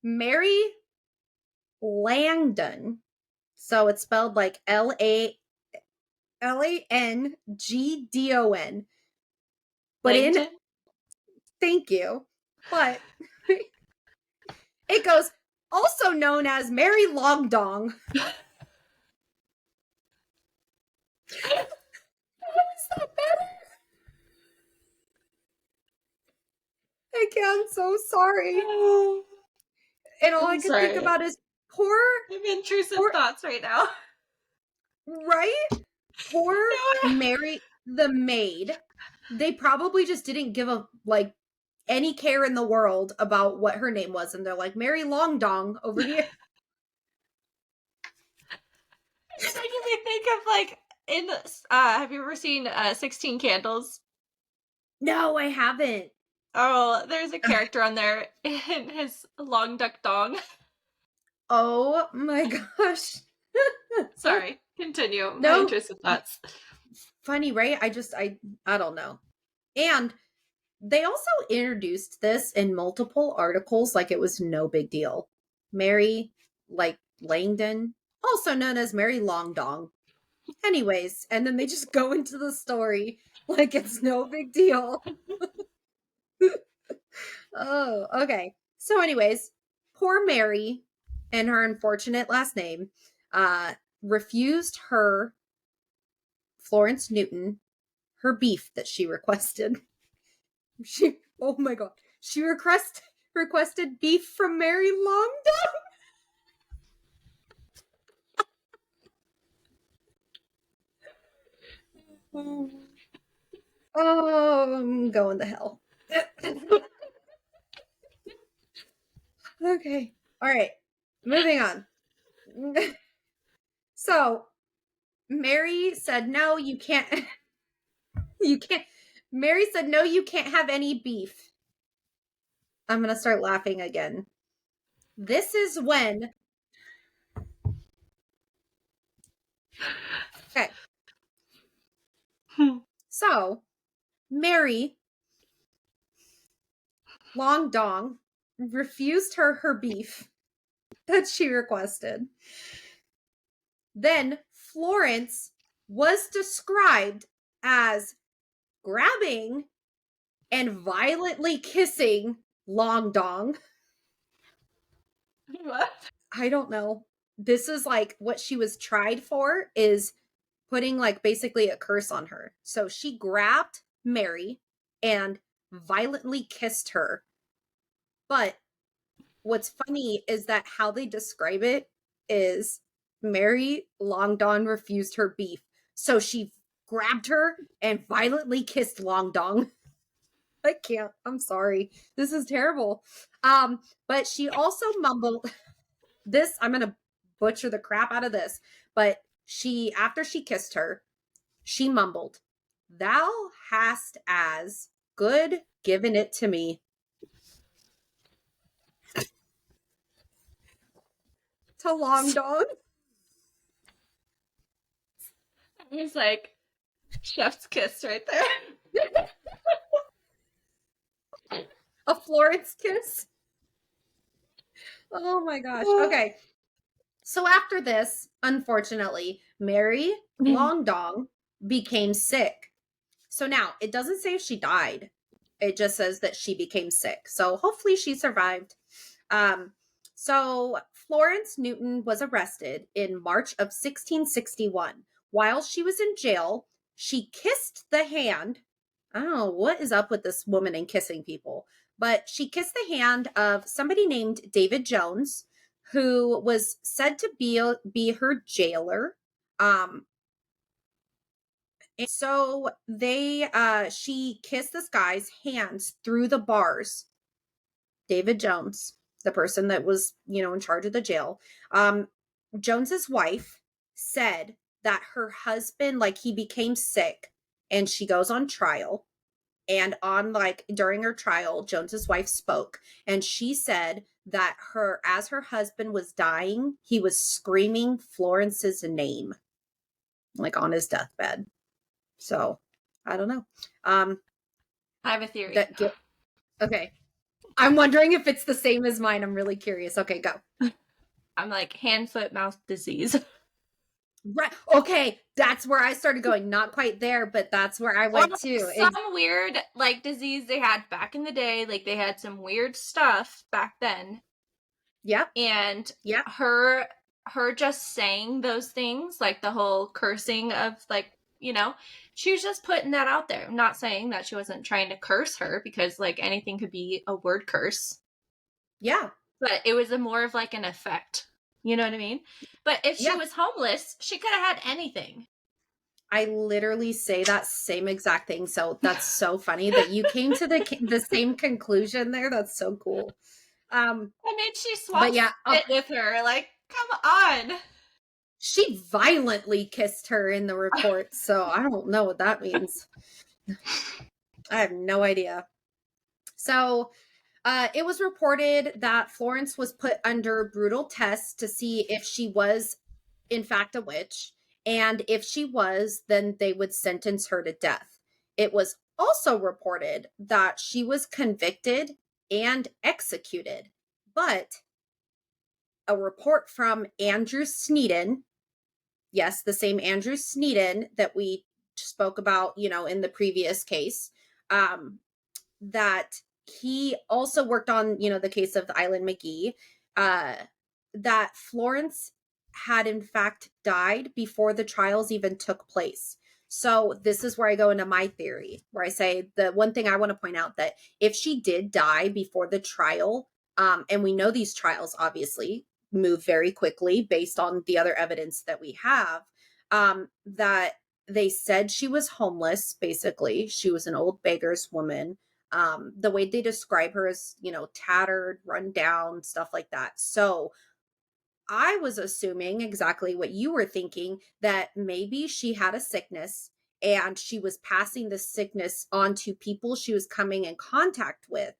Mary Langdon. So it's spelled like Langdon. But Langdon? Thank you. But it goes also known as Mary Longdong. Is that better? I'm so sorry. And all I could think about is poor. I'm intrusive thoughts right now. Right? Poor Mary, the maid. They probably just didn't give any care in the world about what her name was, and they're like, Mary Longdong over here. It's making me think of have you ever seen 16 Candles? No, I haven't. Oh, there's a character on there in his long duck dong. Oh my gosh. Sorry, continue. No. My intrusive thoughts. Funny, right? I don't know. And they also introduced this in multiple articles like it was no big deal. Mary, Langdon, also known as Mary Longdong. Anyways, and then they just go into the story like it's no big deal. Oh, okay. So anyways, poor Mary and her unfortunate last name refused her, Florence Newton, her beef that she requested. Oh my god. She requested beef from Mary Longdon. Oh, I'm going to hell. Okay. All right. Moving on. So, Mary said, no, you can't. Mary said, no, you can't have any beef. I'm going to start laughing again. This is when. Okay. So, Mary Longdong refused her beef that she requested. Then Florence was described as grabbing and violently kissing Longdong. What? I don't know. This is what she was tried for, is putting basically a curse on her. So she grabbed Mary and violently kissed her. But what's funny is that how they describe it is Mary Longdong refused her beef. So she grabbed her and violently kissed Longdong. I can't. I'm sorry. This is terrible. But she also mumbled this. I'm gonna butcher the crap out of this. But she, after she kissed her, she mumbled, "Thou hast as good given it to me." To Long Dong. It was like chef's kiss right there. A Florence kiss. Oh my gosh. Okay. So after this, unfortunately, Mary Long Dong became sick. So now it doesn't say if she died. It just says that she became sick. So hopefully she survived. Um, so Florence Newton was arrested in March of 1661. While she was in jail, she kissed the hand. I don't know what is up with this woman and kissing people, but she kissed the hand of somebody named David Jones, who was said to be her jailer. And so she kissed this guy's hands through the bars. David Jones, the person that was, in charge of the jail. Jones's wife said that her husband, like, he became sick, and she goes on trial. And during her trial, Jones's wife spoke, and she said that as her husband was dying, he was screaming Florence's name, like on his deathbed. So I don't know. I have a theory. Okay. I'm wondering if it's the same as mine. I'm really curious. Okay, go. I'm like hand, foot, mouth disease. Right. Okay, that's where I started going. Not quite there, but that's where I went to. Some weird disease they had back in the day. Like they had some weird stuff back then. Yep. And her just saying those things, like the whole cursing of she was just putting that out there. I'm not saying that she wasn't trying to curse her, because like anything could be a word curse. Yeah. But it was more of like an effect. You know what I mean? But if she was homeless, she could have had anything. I literally say that same exact thing. So that's so funny that you came to the same conclusion there. That's so cool. And then she swapped it with her. Like, come on. She violently kissed her in the report, so I don't know what that means. I have no idea. So it was reported that Florence was put under brutal tests to see if she was, in fact, a witch. And if she was, then they would sentence her to death. It was also reported that she was convicted and executed. But a report from Andrew Sneeden, yes, the same Andrew Sneeden that we spoke about, in the previous case, that he also worked on, the case of the Island McGee, that Florence had in fact died before the trials even took place. So this is where I go into my theory, where I say the one thing I want to point out, that if she did die before the trial, and we know these trials obviously move very quickly based on the other evidence that we have, that they said she was homeless. Basically, she was an old beggar's woman. The way they describe her is, tattered, run down, stuff like that. So I was assuming exactly what you were thinking, that maybe she had a sickness and she was passing the sickness on to people she was coming in contact with,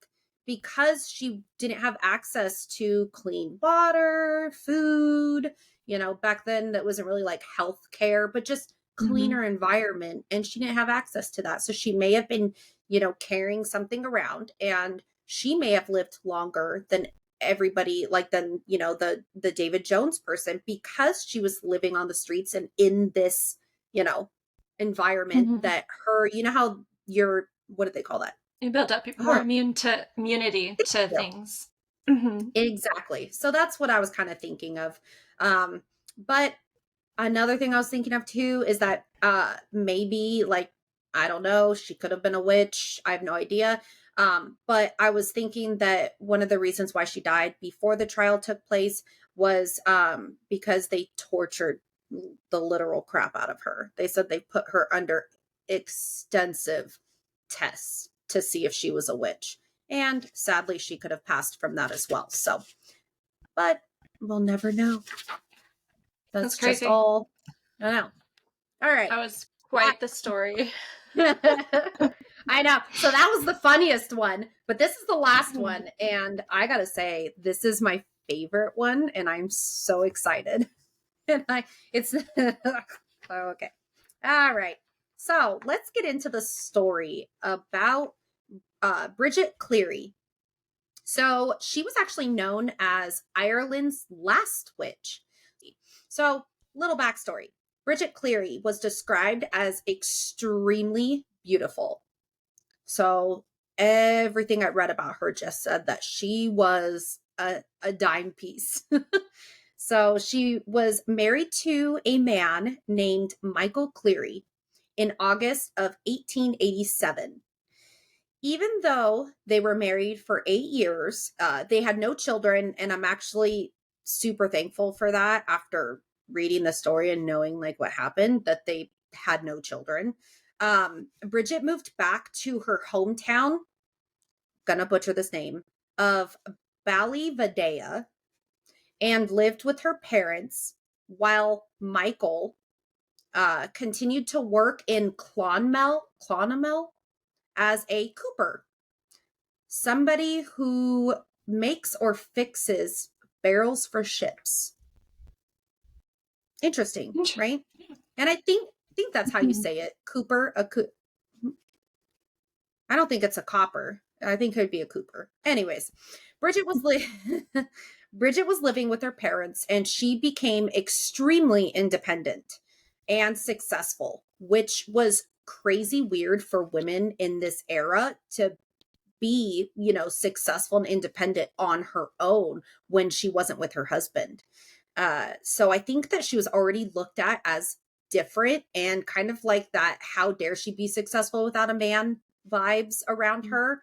because she didn't have access to clean water, food, back then that wasn't really like health care, but just cleaner environment. And she didn't have access to that. So she may have been, carrying something around, and she may have lived longer than everybody, like the David Jones person, because she was living on the streets and in this environment that her, how you're, what do they call that, you build up more immunity to things. Exactly. So that's what I was kind of thinking of. But another thing I was thinking of too is that maybe, like, I don't know, she could have been a witch. I have no idea. But I was thinking that one of the reasons why she died before the trial took place was because they tortured the literal crap out of her. They said they put her under extensive tests. to see if she was a witch. And sadly, she could have passed from that as well. So, but we'll never know. That's crazy. Just all I know. All right. That was quite the story. I know. So that was the funniest one, but this is the last one. And I got to say, this is my favorite one. And I'm so excited. And it's okay. All right. So let's get into the story about Bridget Cleary. So she was actually known as Ireland's last witch. So, little backstory. Bridget Cleary was described as extremely beautiful. So, everything I read about her just said that she was a dime piece. So, she was married to a man named Michael Cleary in August of 1887. Even though they were married for 8 years, they had no children. And I'm actually super thankful for that after reading the story and knowing like what happened, that they had no children. Bridget moved back to her hometown, gonna butcher this name, of Ballyvidea, and lived with her parents while Michael continued to work in Clonmel as a cooper. Somebody who makes or fixes barrels for ships. Interesting, right? And I think that's how you say it. Cooper, I don't think it's a copper. I think it would be a cooper. Anyways, Bridget was Bridget was living with her parents, and she became extremely independent and successful, which was crazy weird for women in this era to be, successful and independent on her own when she wasn't with her husband. So I think that she was already looked at as different and kind of like that, how dare she be successful without a man vibes around her.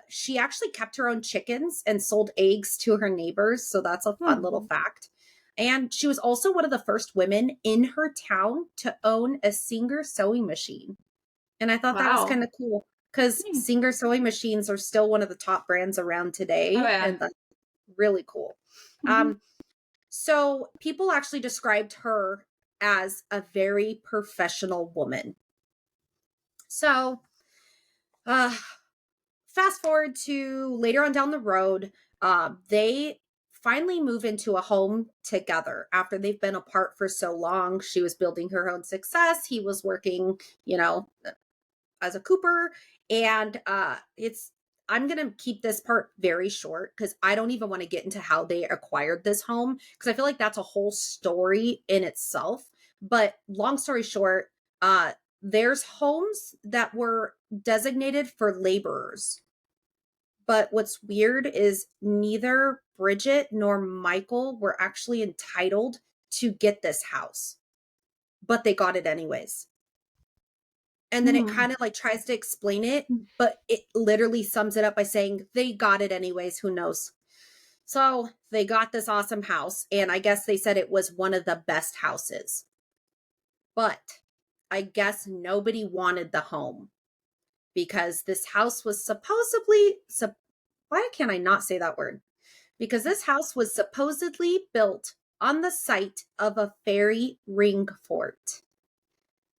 She actually kept her own chickens and sold eggs to her neighbors. So that's a fun little fact. And she was also one of the first women in her town to own a Singer sewing machine. And I thought that was kind of cool because Singer sewing machines are still one of the top brands around today. Oh, yeah. And that's really cool. So people actually described her as a very professional woman. So fast forward to later on down the road, they finally move into a home together after they've been apart for so long. She was building her own success. He was working, as a cooper. And I'm going to keep this part very short because I don't even want to get into how they acquired this home because I feel like that's a whole story in itself. But long story short, there's homes that were designated for laborers. But what's weird is neither Bridget nor Michael were actually entitled to get this house, but they got it anyways. And then it kind of like tries to explain it, but it literally sums it up by saying they got it anyways. Who knows? So they got this awesome house. And I guess they said it was one of the best houses. But I guess nobody wanted the home because this house was supposedly, why can't I not say that word? Because this house was supposedly built on the site of a fairy ring fort.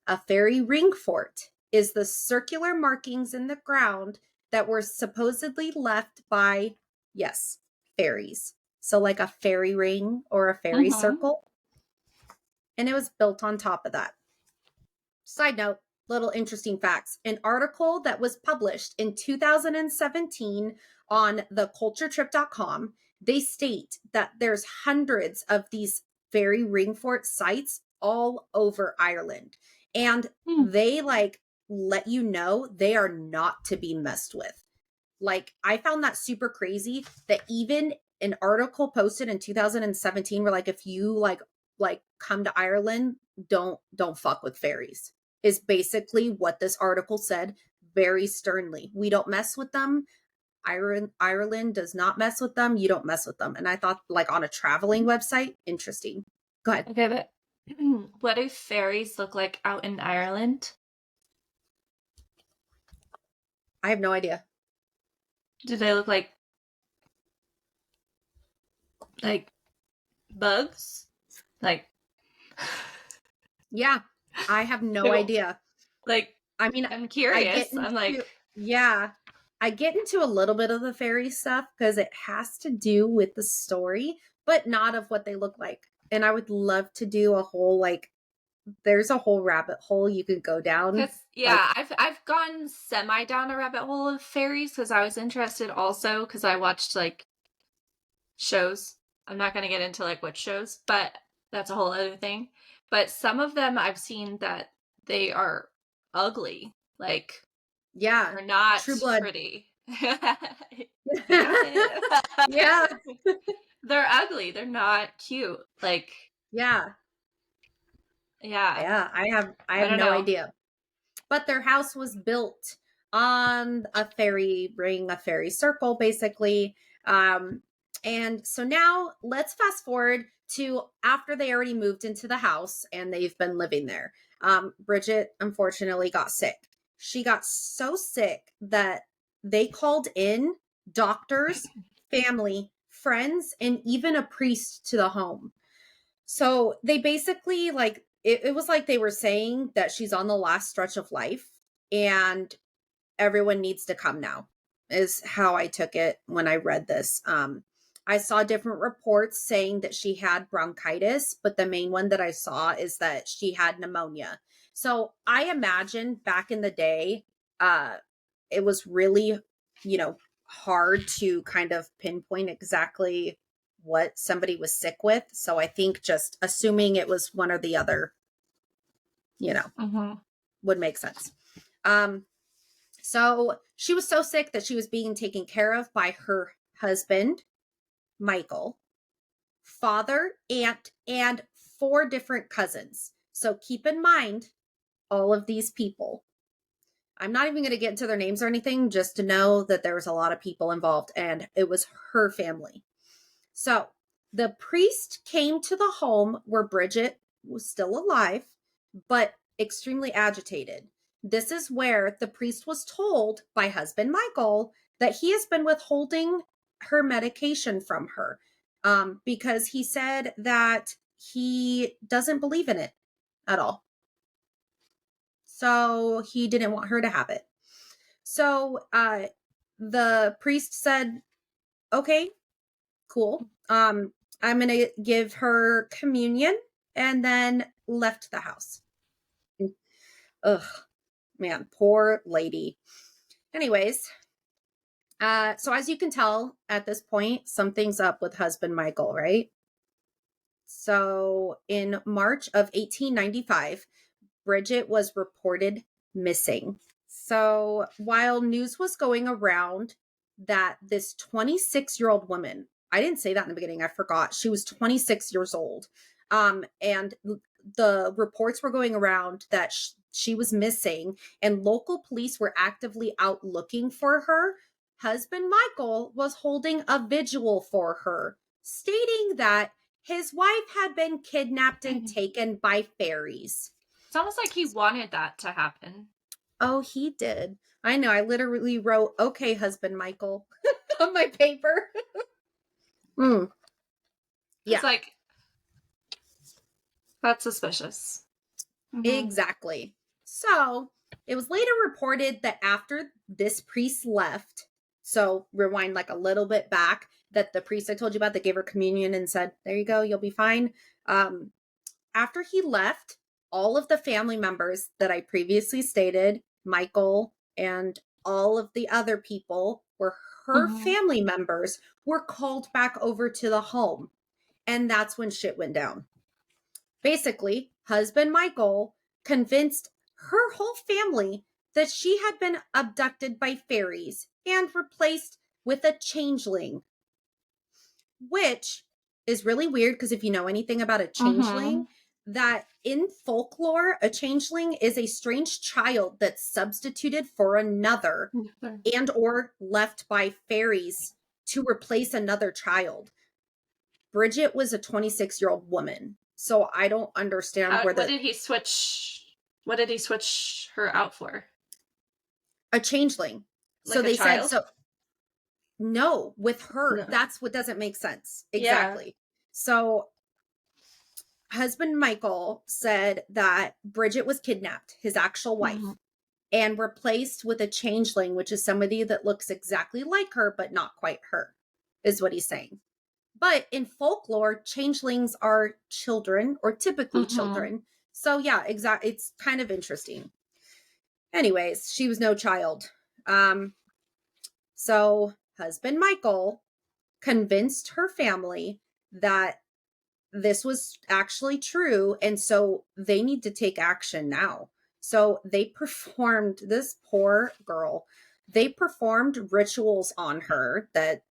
A fairy ring fort is the circular markings in the ground that were supposedly left by, yes, fairies. So like a fairy ring or a fairy circle. And it was built on top of that. Side note, little interesting facts. An article that was published in 2017 on theculturetrip.com, they state that there's hundreds of these fairy ring fort sites all over Ireland. And they let you know they are not to be messed with. Like, I found that super crazy that even an article posted in 2017 where like, if you like come to Ireland, don't fuck with fairies, is basically what this article said very sternly. We don't mess with them. Ireland does not mess with them. You don't mess with them. And I thought, like, on a traveling website, interesting. Go ahead. Okay, but what do fairies look like out in Ireland? I have no idea. Do they look like bugs? Like, yeah, I have no idea. Like, I mean, I'm I curious. get I'm into, like, yeah, I get into a little bit of the fairy stuff because it has to do with the story, but not of what they look like. And I would love to do a whole, like, there's a whole rabbit hole you could go down. because Like, I've gone semi down a rabbit hole of fairies because I was interested also because I watched like shows. I'm not gonna get into like what shows, but that's a whole other thing. But some of them I've seen that they are ugly. Like yeah, they're not True Blood. pretty. Yeah. Yeah, They're ugly. They're not cute. Like, yeah, yeah. yeah. I I have don't no know. idea. But their house was built on a fairy ring, a fairy circle, basically. Um, and so now let's fast forward to after they already moved into the house and they've been living there. Bridget unfortunately got sick. She got so sick that they called in doctors, family, friends, and even a priest to the home. So they basically like it was like they were saying that she's on the last stretch of life and everyone needs to come now, is how I took it when I read this. I saw different reports saying that she had bronchitis, but the main one that I saw is that she had pneumonia. So I imagine back in the day, uh, it was really, hard to kind of pinpoint exactly what somebody was sick with. So I think just assuming it was one or the other, Mm-hmm. would make sense. Um, so she was so sick that she was being taken care of by her husband, Michael, father, aunt, and 4 different cousins. So keep in mind all of these people. I'm not even going to get into their names or anything, just to know that there was a lot of people involved and it was her family. So the priest came to the home where Bridget was still alive, but extremely agitated. This is where the priest was told by husband Michael that he has been withholding her medication from her, because he said that he doesn't believe in it at all. So he didn't want her to have it. So the priest said, okay, cool. I'm going to give her communion, and then left the house. Ugh, man, poor lady. Anyways, so as you can tell at this point, something's up with husband Michael, right? So in March of 1895, Bridget was reported missing. So while news was going around that this 26-year-old woman, I didn't say that in the beginning, I forgot, she was 26 years old. And the reports were going around that she was missing and local police were actively out looking for her. Husband Michael was holding a vigil for her, stating that his wife had been kidnapped and taken by fairies. It's almost like he wanted that to happen. Oh, he did. I know. I literally wrote, okay, husband Michael, on my paper. Yeah. It's like, that's suspicious. Mm-hmm. Exactly. So it was later reported that after this priest left, so rewind like a little bit back, that the priest I told you about that gave her communion and said, there you go, you'll be fine. After he left, all of the family members that I previously stated, Michael and all of the other people were her family members, were called back over to the home. And that's when shit went down. Basically, husband Michael convinced her whole family that she had been abducted by fairies and replaced with a changeling, which is really weird because if you know anything about a changeling, that in folklore, a changeling is a strange child that's substituted for another and or left by fairies to replace another child. Bridget was a 26-year-old woman. So I don't understand where what did he switch her out for? a changeling. So Like a they said, child? so no, with her. No. That's what doesn't make sense. Yeah. Exactly. So husband Michael said that Bridget was kidnapped, his actual wife, and replaced with a changeling, which is somebody that looks exactly like her, but not quite her, is what he's saying. But in folklore, changelings are children or typically children. So yeah, exactly. It's kind of interesting. Anyways, she was no child. So husband Michael convinced her family that this was actually true. And so they need to take action now. So they performed this poor girl. They performed rituals on her that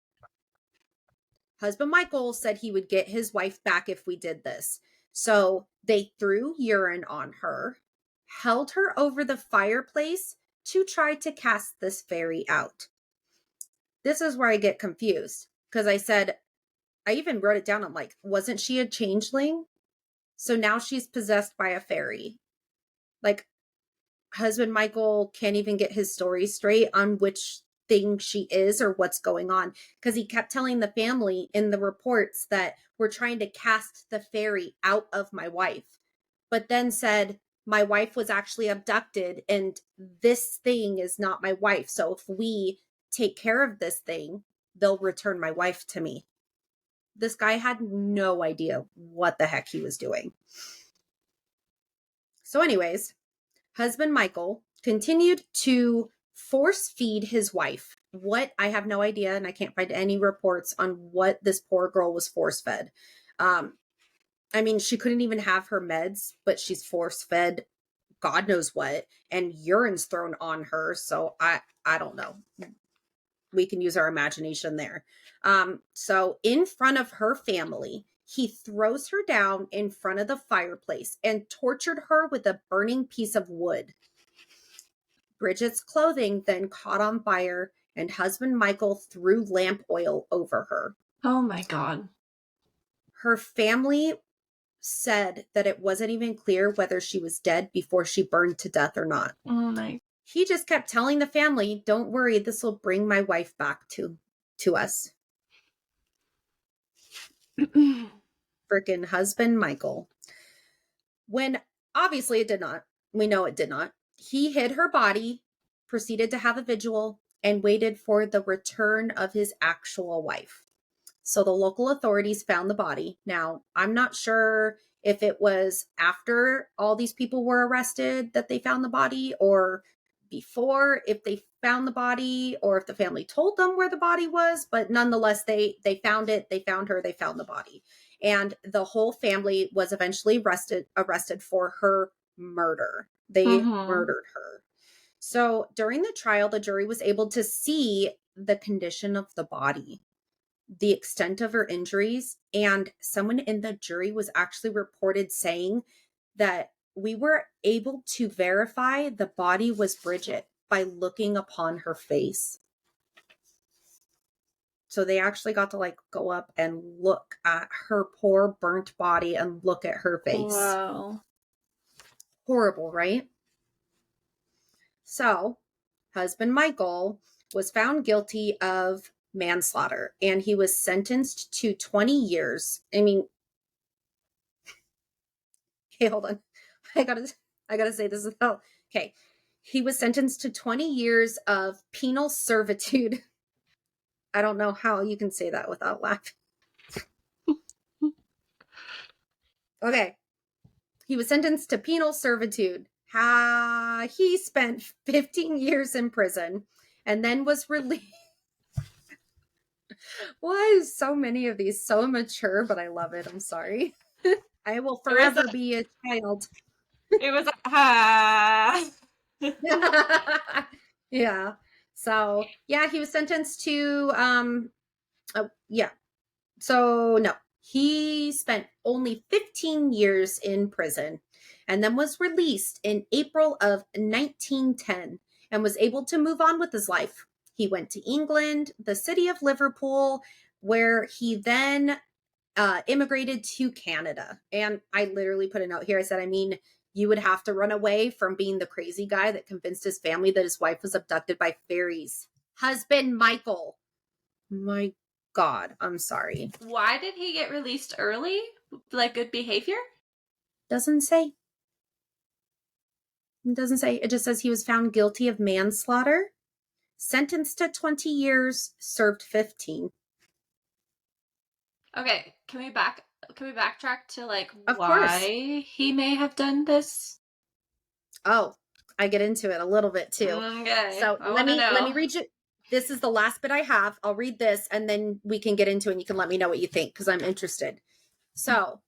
husband Michael said he would get his wife back if we did this. So they threw urine on her, held her over the fireplace to try to cast this fairy out. This is where I get confused because I said, I even wrote it down. I'm like, wasn't she a changeling? So now she's possessed by a fairy. Like, husband Michael can't even get his story straight on which thing she is or what's going on, because he kept telling the family in the reports that we're trying to cast the fairy out of my wife, but then said my wife was actually abducted and this thing is not my wife. So if we take care of this thing, they'll return my wife to me. This guy had no idea what the heck he was doing. So anyways, husband Michael continued to force feed his wife. What? I have no idea, and I can't find any reports on what this poor girl was force fed. I mean, she couldn't even have her meds, but she's force fed God knows what, and urine's thrown on her. So I don't know. We can use our imagination there. So in front of her family, he throws her down in front of the fireplace and tortured her with a burning piece of wood. Bridget's clothing then caught on fire, and husband Michael threw lamp oil over her. Oh my God. Her family said that it wasn't even clear whether she was dead before she burned to death or not. Oh my. He just kept telling the family, don't worry, this will bring my wife back to us. Freaking husband Michael. When obviously it did not. We know it did not. He hid her body, proceeded to have a vigil, and waited for the return of his actual wife. So the local authorities found the body. Now, I'm not sure if it was after all these people were arrested that they found the body, or before, if they found the body, or if the family told them where the body was, but nonetheless, they found it, they found her, they found the body. And the whole family was eventually arrested for her murder. They murdered her. So during the trial, the jury was able to see the condition of the body, the extent of her injuries, and someone in the jury was actually reported saying that we were able to verify the body was Bridget by looking upon her face. So they actually got to like go up and look at her poor burnt body and look at her face. Wow. Horrible, right? So husband Michael was found guilty of manslaughter and he was sentenced to 20 years. I mean, okay, hold on. I gotta say this is okay. He was sentenced to 20 years of penal servitude. I don't know how you can say that without laughing. Okay. He was sentenced to penal servitude. He spent 15 years in prison and then was released. Why is so many of these so immature, but I love it. I'm sorry. I will forever be a child. It was ah. Yeah. So, yeah, he was sentenced to yeah. So, no. He spent only 15 years in prison and then was released in April of 1910 and was able to move on with his life. He went to England, the city of Liverpool, where he then immigrated to Canada. And I literally put a note here. I said, I mean, you would have to run away from being the crazy guy that convinced his family that his wife was abducted by fairies. husband Michael. My God, I'm sorry. Why did he get released early? Like good behavior? Doesn't say. It doesn't say. It just says he was found guilty of manslaughter, sentenced to 20 years, served 15. Okay, can we backtrack to like Of why course. he may have done this? Oh, I get into it a little bit too. Okay, So I let want to me know. read you. This is the last bit I have. I'll read this and then we can get into it and you can let me know what you think because I'm interested. So,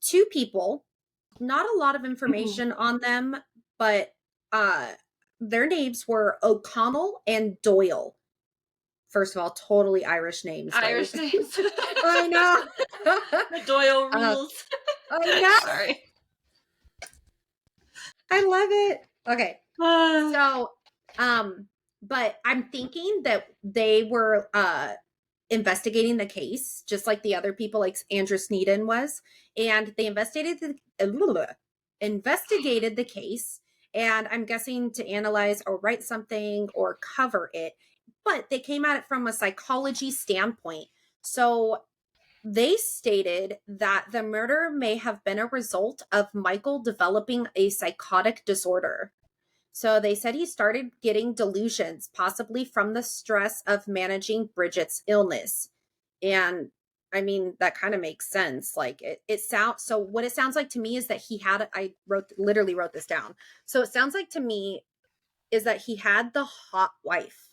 two people, not a lot of information on them, but their names were O'Connell and Doyle. First of all, totally Irish names, Irish right? names. I know. The Doyle rules. I know. Sorry. I love it. Okay. Uh, So, but I'm thinking that they were investigating the case, just like the other people, like Andrew Sneeden was, and they investigated the case. And I'm guessing to analyze or write something or cover it, but they came at it from a psychology standpoint. So they stated that the murder may have been a result of Michael developing a psychotic disorder. So they said he started getting delusions, possibly from the stress of managing Bridget's illness. And I mean, that kind of makes sense. Like it sounds, so what it sounds like to me is that literally wrote this down. So it sounds like to me is that he had the hot wife.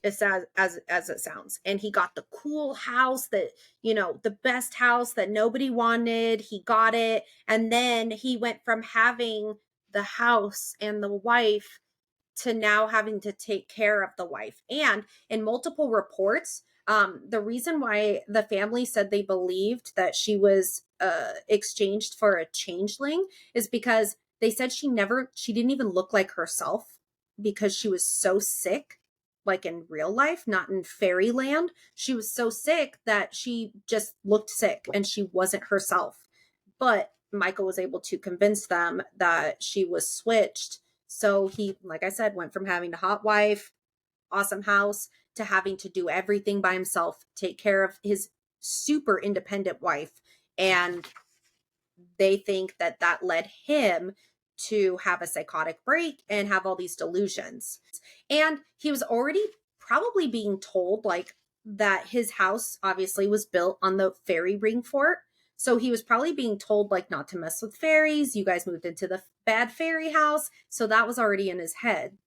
It's as it sounds, and he got the cool house that, the best house that nobody wanted. He got it, and then he went from having the house and the wife to now having to take care of the wife. And in multiple reports, the reason why the family said they believed that she was exchanged for a changeling is because they said she didn't even look like herself because she was so sick, like in real life, not in fairyland. She was so sick that she just looked sick and she wasn't herself. But Michael was able to convince them that she was switched. So he, like I said, went from having a hot wife, awesome house, to having to do everything by himself, take care of his super independent wife. And they think that that led him to have a psychotic break and have all these delusions. And he was already probably being told, like, that his house obviously was built on the fairy ring fort. So he was probably being told, like, not to mess with fairies. You guys moved into the bad fairy house. So that was already in his head.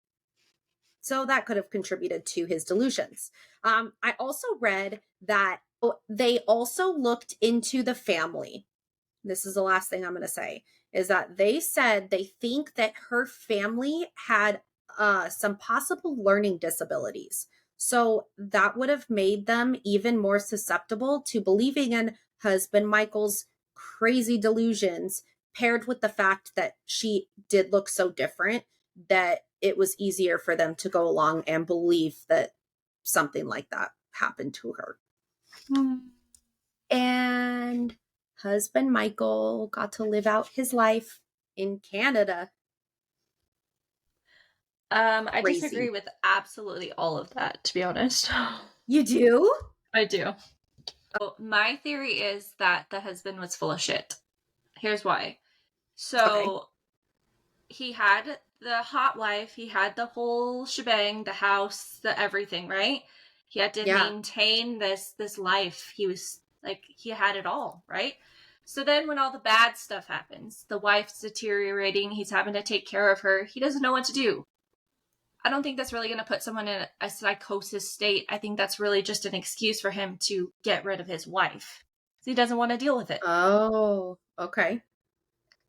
So that could have contributed to his delusions. I also read that they also looked into the family. This is the last thing I'm going to say, is that they said they think that her family had some possible learning disabilities. So that would have made them even more susceptible to believing in husband Michael's crazy delusions, paired with the fact that she did look so different that it was easier for them to go along and believe that something like that happened to her. And husband Michael got to live out his life in Canada. I disagree with absolutely all of that, to be honest. You do? I do. So my theory is that the husband was full of shit. Here's why. So he had the hot wife, he had the whole shebang, the house, the everything, right? He had to maintain this life. He was like, he had it all, right? So then when all the bad stuff happens, the wife's deteriorating, he's having to take care of her, he doesn't know what to do. I don't think that's really going to put someone in a psychosis state. I think that's really just an excuse for him to get rid of his wife. So he doesn't want to deal with it. Oh, okay.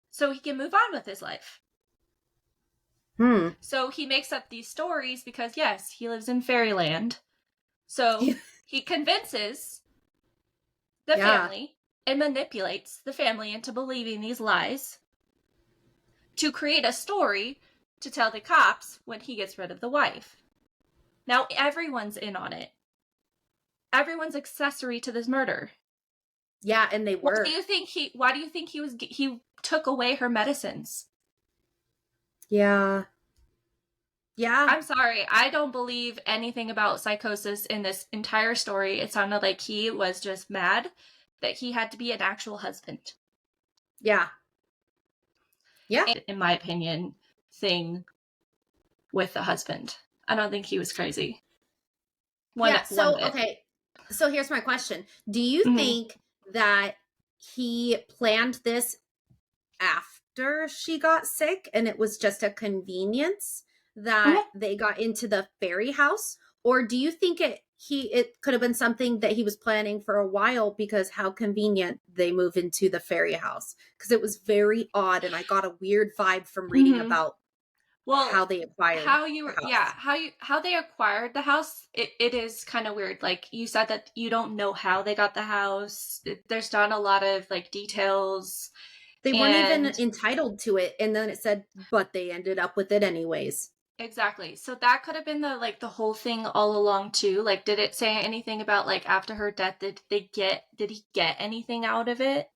So he can move on with his life. So he makes up these stories because, yes, he lives in fairyland. So he convinces the family and manipulates the family into believing these lies to create a story to tell the cops when he gets rid of the wife. Now everyone's in on it. Everyone's accessory to this murder. Yeah, and they were. Why do you think he took away her medicines? Yeah. Yeah. I'm sorry. I don't believe anything about psychosis in this entire story. It sounded like he was just mad that he had to be an actual husband. Yeah. Yeah. And, in my opinion, thing with the husband. I don't think he was crazy. One bit. Okay. So here's my question. Do you think that he planned this after she got sick and it was just a convenience that they got into the fairy house? Or do you think it could have been something that he was planning for a while, because how convenient they move into the fairy house? Because it was very odd, and I got a weird vibe from reading about how they acquired how they acquired the house. It is kind of weird. Like you said that you don't know how they got the house. There's not a lot of like details. They weren't even entitled to it, and then it said, but they ended up with it anyways. Exactly. So that could have been the whole thing all along too. Like, did it say anything about like after her death, did he get anything out of it?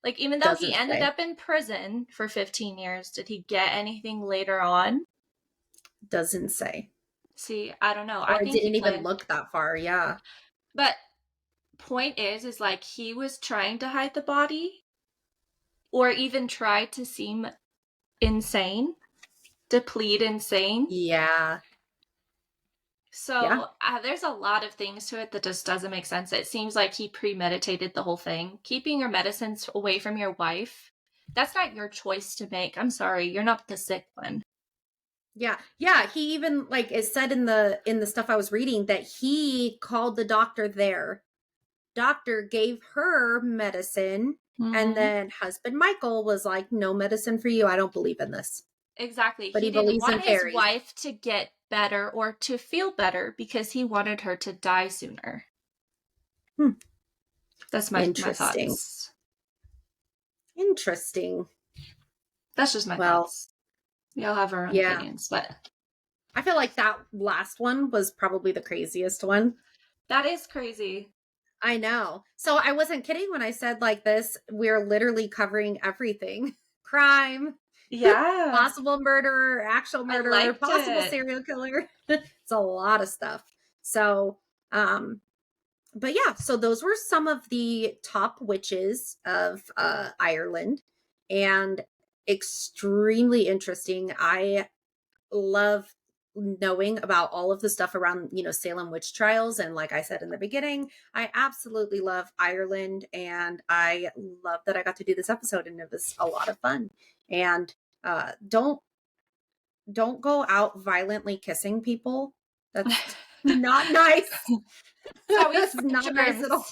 Like, even though he ended up in prison for 15 years, did he get anything later on? Doesn't say. See, I don't know. Or I didn't even look that far, yeah. But point is like he was trying to hide the body, or even try to seem insane, to plead insane. Yeah. So there's a lot of things to it that just doesn't make sense. It seems like he premeditated the whole thing. Keeping your medicines away from your wife, that's not your choice to make. I'm sorry, you're not the sick one. Yeah. He even, like, it said in the stuff I was reading that he called the doctor there. Doctor gave her medicine, and then husband Michael was like, "No medicine for you. I don't believe in this." Exactly. But he didn't want his wife to get better or to feel better because he wanted her to die sooner. That's my thoughts. Interesting. That's just my thoughts. We all have our own opinions, but I feel like that last one was probably the craziest one. That is crazy. I know. So I wasn't kidding when I said like this. We're literally covering everything. Crime. Yeah. Possible murderer, actual murderer, possible serial killer. It's a lot of stuff. So, but yeah, so those were some of the top witches of Ireland, and extremely interesting. I love knowing about all of the stuff around, Salem witch trials. And like I said in the beginning, I absolutely love Ireland, and I love that I got to do this episode, and it was a lot of fun. And don't go out violently kissing people. That's not nice. That's not nice at all.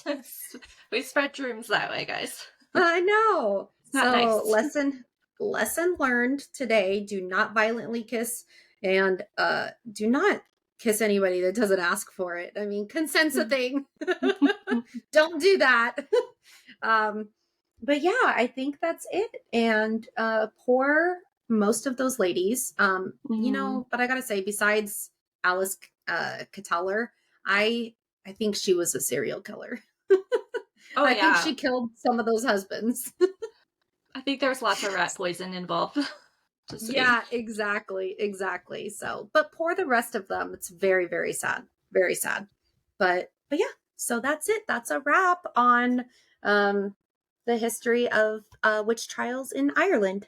We spread germs that way, guys. I know. So nice. lesson learned today: do not violently kiss, and do not kiss anybody that doesn't ask for it. I mean, consent's a thing. Don't do that. But yeah, I think that's it. And poor most of those ladies. But I gotta say, besides Alice Cateller, I think she was a serial killer. I think she killed some of those husbands. I think there was lots of rat poison involved. Yeah, exactly. So, but poor the rest of them. It's very, very sad. Very sad. But yeah, so that's it. That's a wrap on the history of witch trials in Ireland.